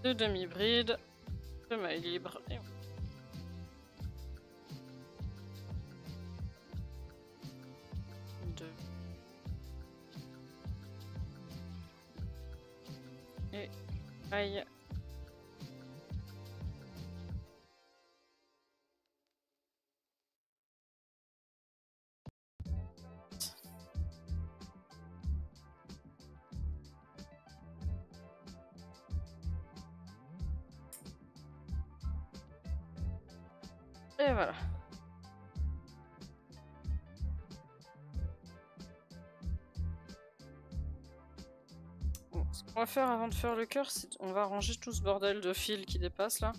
Deux demi-brides, deux mailles libres. Et... deux. Et mailles. Et voilà. Bon, ce qu'on va faire avant de faire le cœur, c'est on va ranger tout ce bordel de fils qui dépasse là.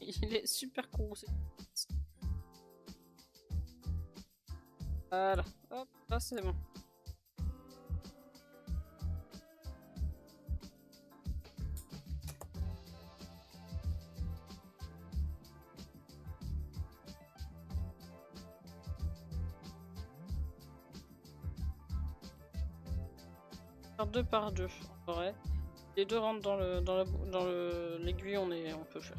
il est super courroucé. Voilà, hop, là c'est bon. Faire 2 par 2, en vrai. Les deux rentrent dans l'aiguille, on peut faire.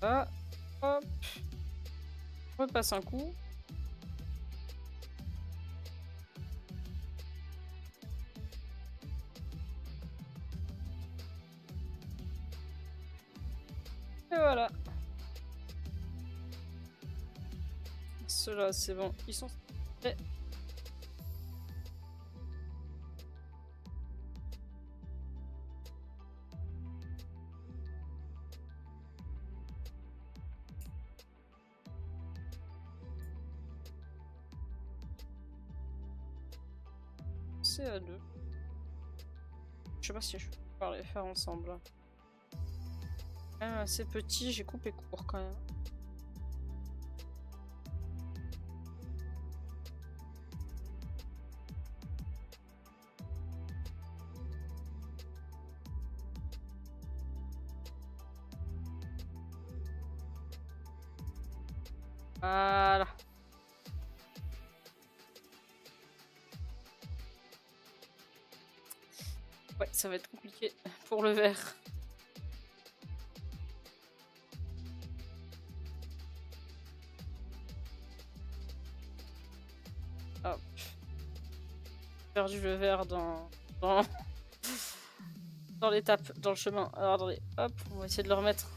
Ah, hop. On repasse un coup. Et voilà. Ceux-là, c'est bon. Ils sont faits. C'est à 2. Je sais pas si je peux pouvoir les faire ensemble. Quand même assez petit, j'ai coupé court quand même. Voilà. Ouais, ça va être compliqué pour le verre. Hop. J'ai perdu le verre dans l'étape, dans le chemin. Alors attendez, hop, on va essayer de le remettre.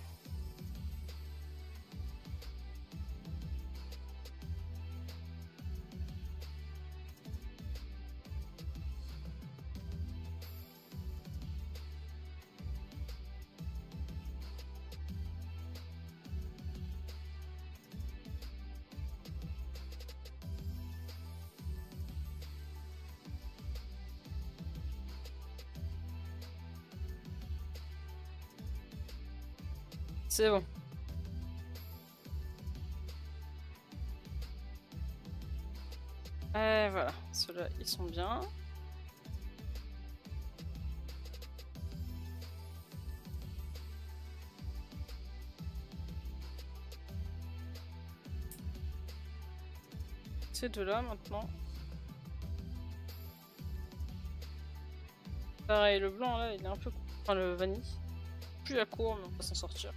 C'est bon. Et voilà, ceux-là, ils sont bien. Ces deux-là, maintenant. Pareil, le blanc, là, il est un peu court. Enfin, le vanille. Plus à court, mais on va s'en sortir.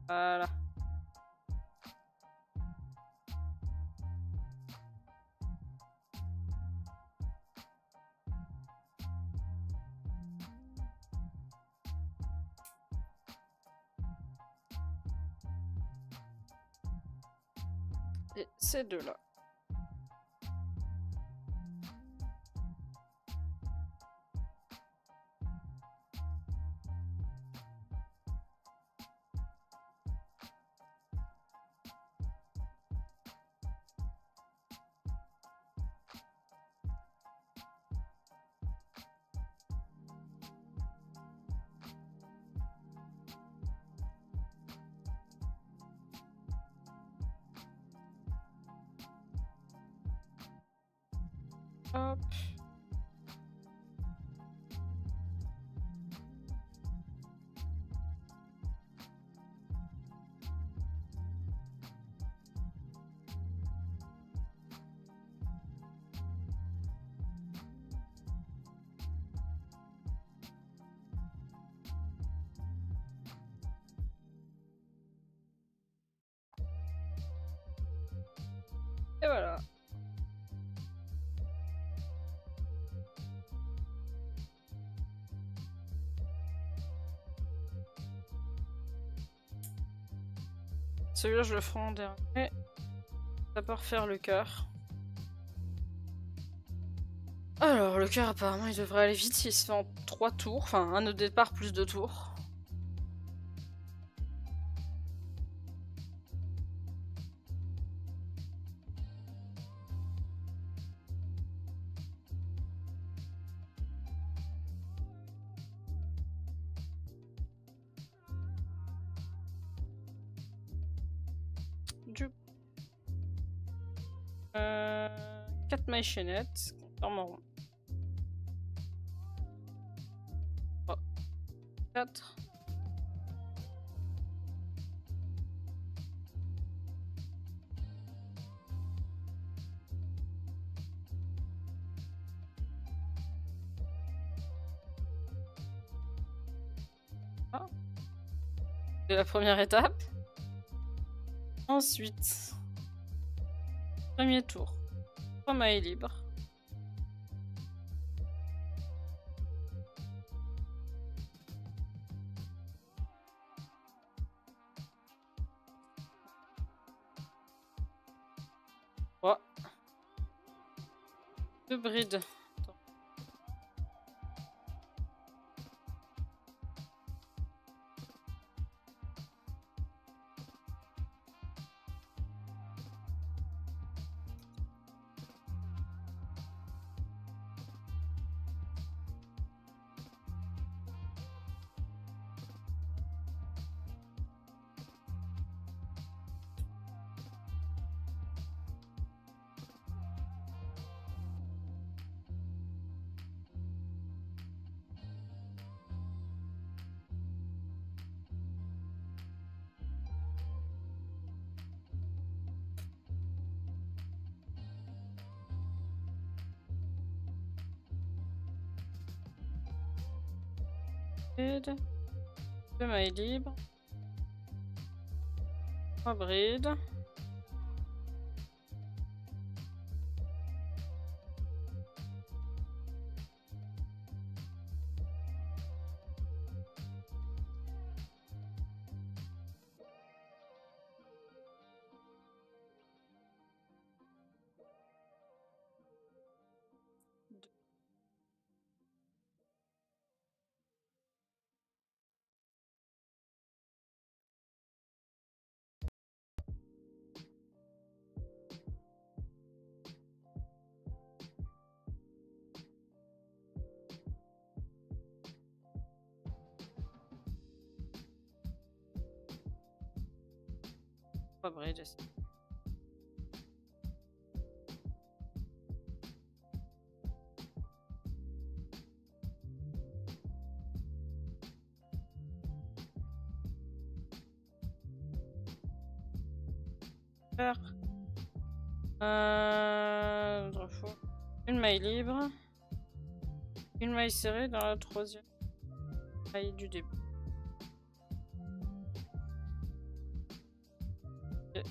Voilà. Et ces deux-là. Hop. Et voilà. Celui-là, je le ferai en dernier. À part faire le cœur. Alors, le cœur, apparemment, il devrait aller vite. Il se fait en 3 tours. Enfin, un au départ, plus 2 tours. Du 4 mailles chaînettes. Compteur marron. 4. Ah. C'est la première étape. Ensuite, premier tour. 3 mailles libres. Oh. 2 brides. Attends. Bride. 2 mailles libres. 3 brides. Pas vrai, j'essaie. Une maille libre. Une maille serrée dans la 3e maille du début. Okay.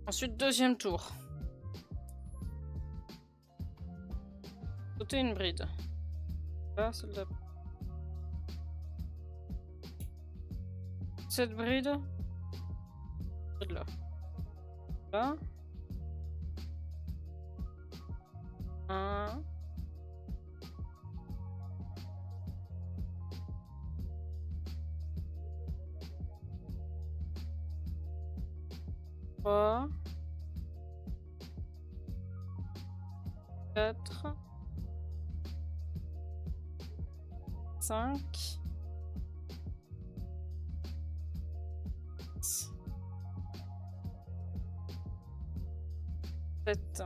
Ensuite, 2e tour. Sauter une bride. Là, celle d'après. Cette bride. Là. Là. 1. 3. 4. 5. 6. 7.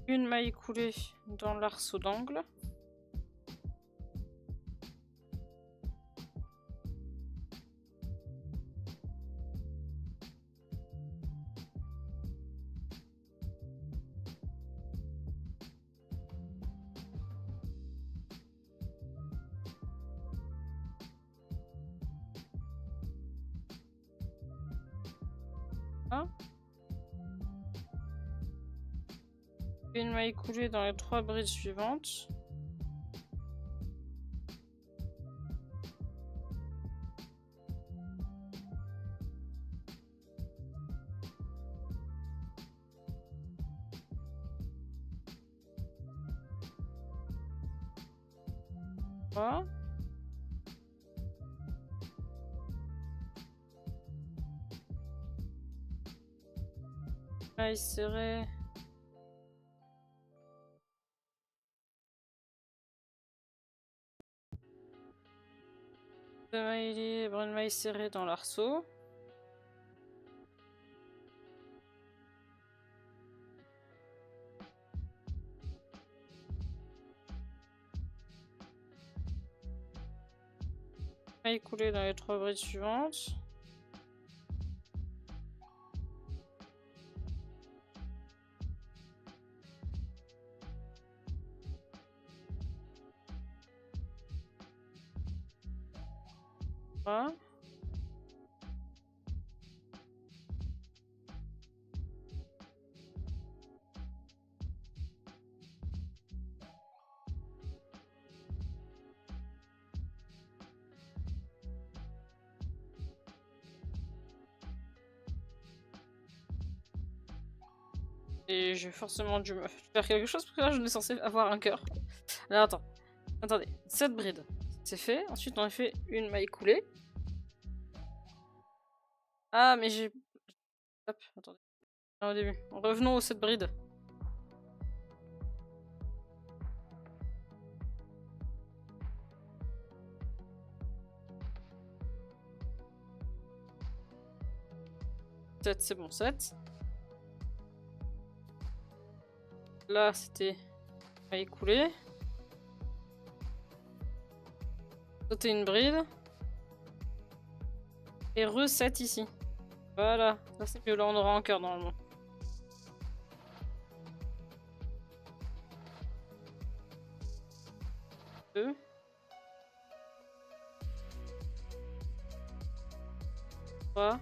Une maille coulée dans l'arceau d'angle. Une maille coulée dans les 3 brides suivantes. Voilà. Maille serrée. Deux mailles libres, une maille serrée dans l'arceau. Maille coulée dans les 3 brides suivantes. Voilà. Et j'ai forcément dû me faire quelque chose parce que là je suis censé avoir un cœur. Alors attends, attendez, 7 brides, c'est fait. Ensuite on a fait une maille coulée. Ah mais j'ai... Hop, attendez. Au début. Revenons aux 7 brides. C'est bon, 7. Là c'était maille coulée. Sauter une bride. Et re-7 ici. Voilà, là c'est mieux, là on aura un cœur normalement. Deux. 3.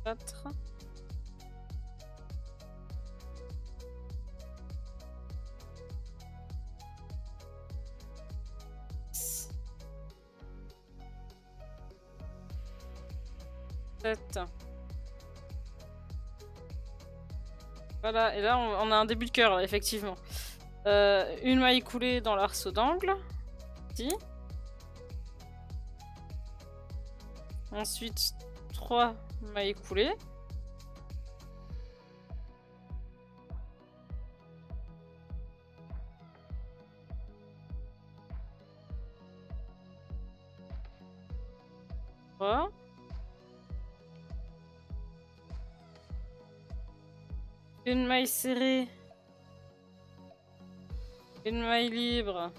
4. 7. Voilà, et là on a un début de cœur, là, effectivement. Une maille coulée dans l'arceau d'angle. Ici. Ensuite, 3 mailles coulées. Voilà. Une maille serrée. Une maille libre.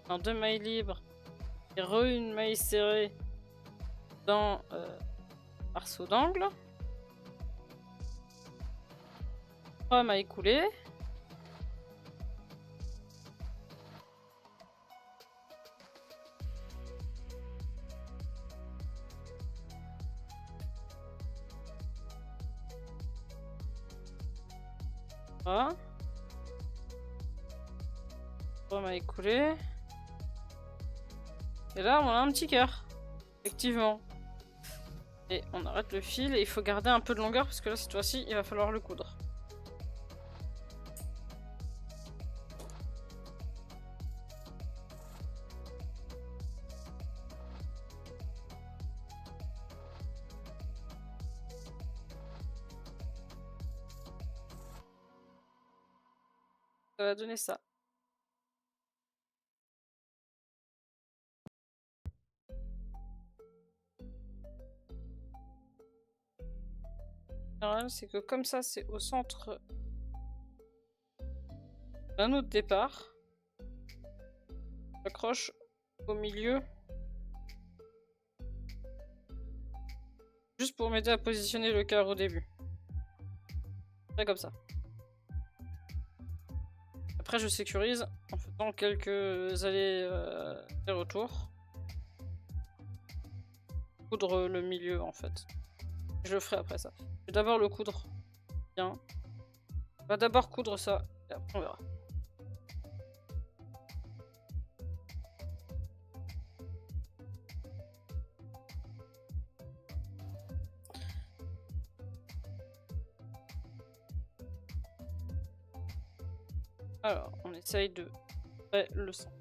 Non, 2 mailles libres. Et une maille serrée dans arceau d'angle. 3 mailles coulées. Voilà. 3 mailles coulées. Et là, on a un petit cœur. Effectivement. Et on arrête le fil et il faut garder un peu de longueur parce que là, cette fois-ci, il va falloir le coudre. Ça va donner ça. général, c'est que comme ça, c'est au centre d'un autre départ. J'accroche au milieu. Juste pour m'aider à positionner le cœur au début. C'est comme ça. Après, je sécurise en faisant quelques allers-retours. Coudre le milieu en fait. Je le ferai après ça. Je vais d'abord le coudre bien. On va d'abord coudre ça et après on verra. Alors, on essaye de faire le sang.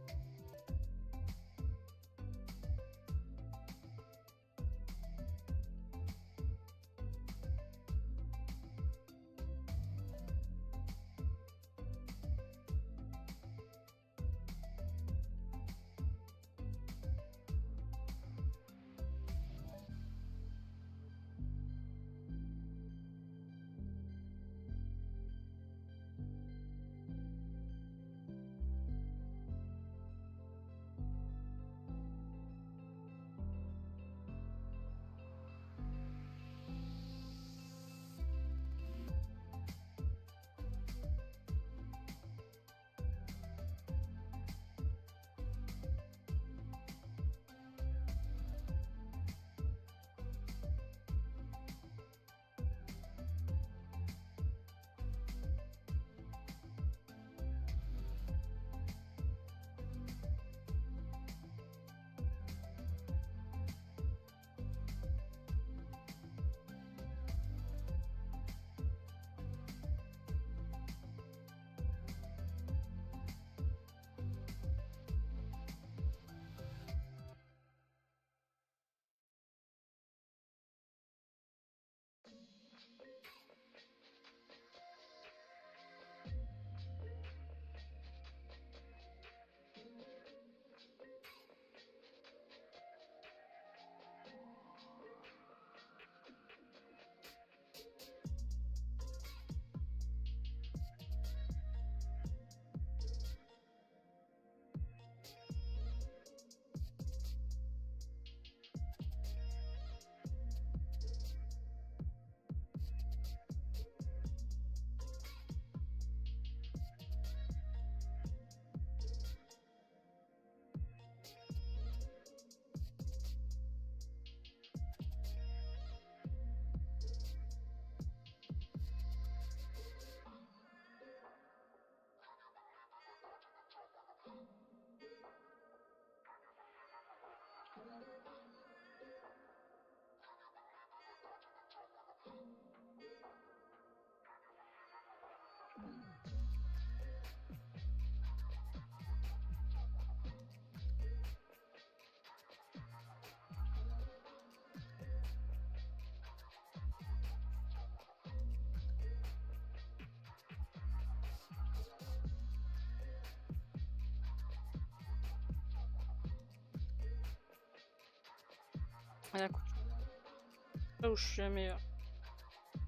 Là où je suis la meilleure.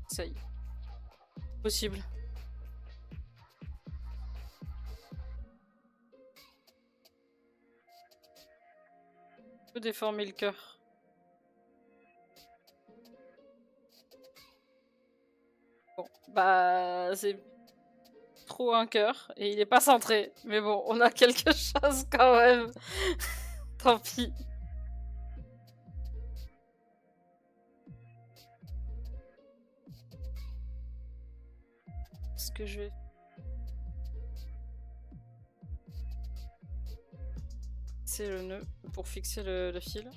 Ça y est. Possible. Je peux déformer le cœur. Bon, bah c'est trop un cœur et il est pas centré. Mais bon, on a quelque chose quand même. Tant pis. Ce que je vais... C'est le nœud pour fixer le fil.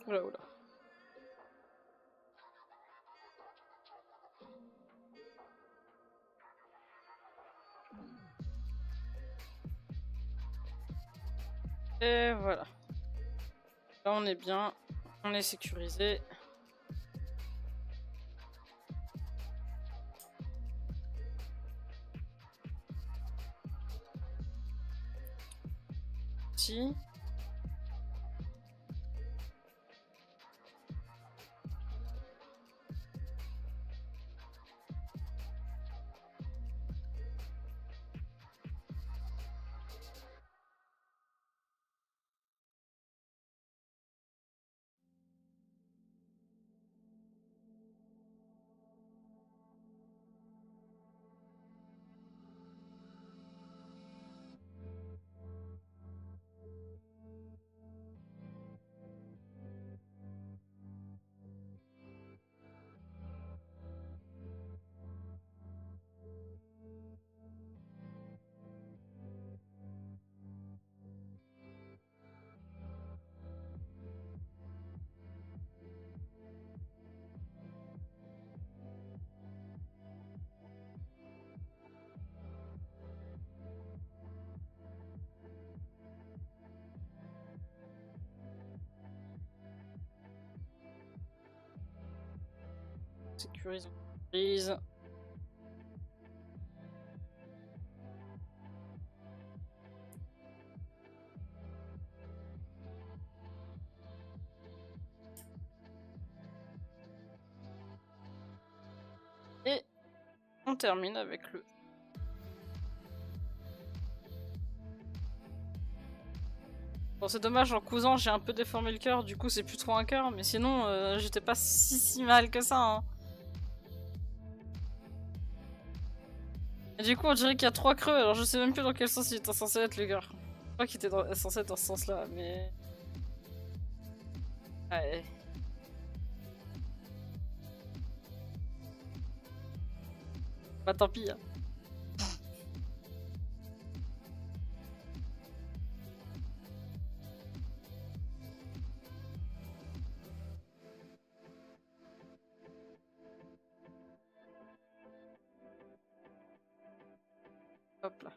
Oula, oula. Et voilà. Là on est bien, on est sécurisé. Si. Sécurisons. Prise. Et on termine avec le... Bon, c'est dommage, en cousant, j'ai un peu déformé le cœur, du coup c'est plus trop un cœur, mais sinon, j'étais pas si mal que ça, hein. Et du coup, on dirait qu'il y a 3 creux, alors je sais même plus dans quel sens il était censé être le cœur. Je crois qu'il était censé être dans ce sens-là, mais... Ouais. Bah tant pis, hein. Hop là.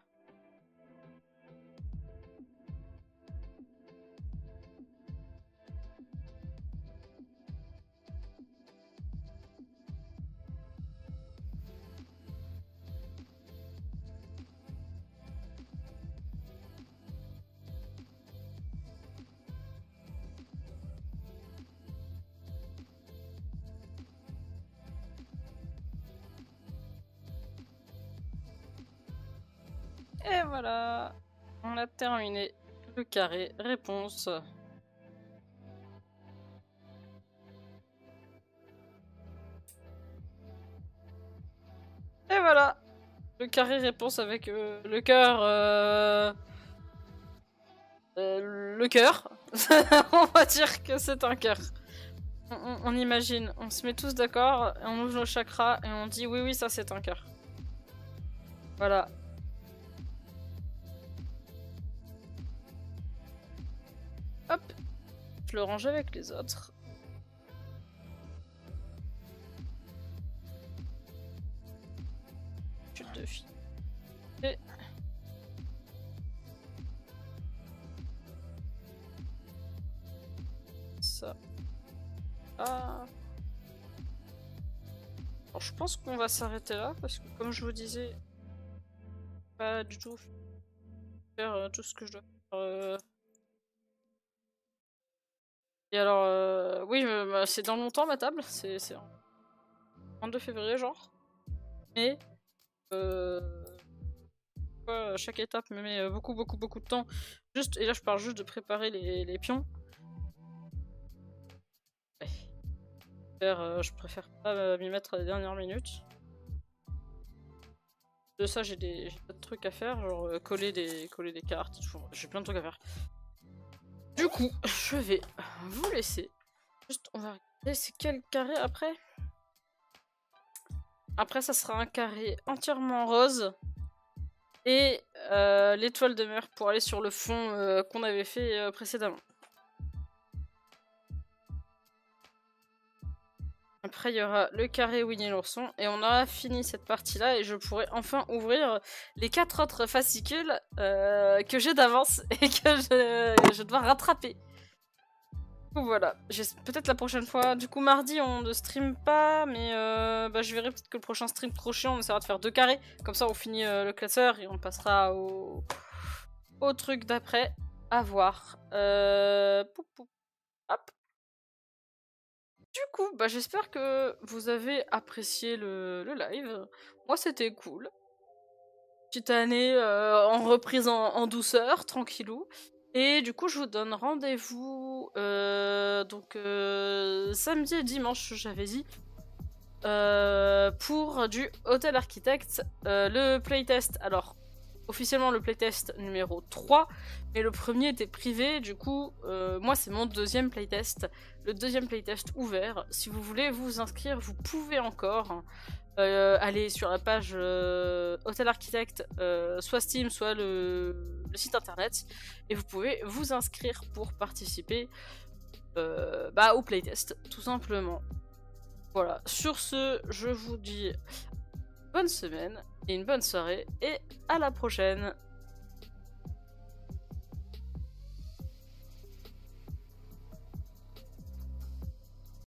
Et voilà, on a terminé le carré réponse. Et voilà, le carré réponse avec le cœur. Le cœur. On va dire que c'est un cœur. On imagine, on se met tous d'accord, on ouvre nos chakras et on dit oui, oui, ça c'est un cœur. Voilà. Hop, je le range avec les autres. Chute de fille. Et... ça. Ah. Alors, je pense qu'on va s'arrêter là parce que comme je vous disais, pas du tout faire tout ce que je dois faire. Et alors, oui, bah, c'est dans longtemps ma table, c'est en 22 février genre. Mais chaque étape me met beaucoup de temps. Juste, et là je parle juste de préparer les pions. Ouais. Je préfère pas m'y mettre à la dernière minute. De ça j'ai pas de trucs à faire, genre coller des cartes, j'ai plein de trucs à faire. Du coup, je vais vous laisser. Juste, on va regarder c'est quel carré après. Après, ça sera un carré entièrement rose. Et l'étoile de mer pour aller sur le fond qu'on avait fait précédemment. Après, il y aura le carré Winnie l'ourson et on aura fini cette partie-là et je pourrai enfin ouvrir les 4 autres fascicules que j'ai d'avance et que je dois rattraper. Du coup, voilà. Peut-être la prochaine fois. Du coup, mardi, on ne stream pas, mais je verrai peut-être que le prochain stream trop chiant, on essaiera de faire 2 carrés. Comme ça, on finit le classeur et on passera au truc d'après. À voir. Hop. Du coup, j'espère que vous avez apprécié le live. Moi, c'était cool. Petite année en reprise en douceur, tranquillou. Et du coup, je vous donne rendez-vous samedi et dimanche, j'avais dit, pour du Hôtel Architect. Le playtest, alors, officiellement le playtest numéro 3, mais le premier était privé, du coup, moi c'est mon deuxième playtest. Le deuxième playtest ouvert. Si vous voulez vous inscrire, vous pouvez encore aller sur la page Hôtel Architect, soit Steam, soit le site internet, et vous pouvez vous inscrire pour participer au playtest, tout simplement. Voilà, sur ce, je vous dis bonne semaine et une bonne soirée, et à la prochaine.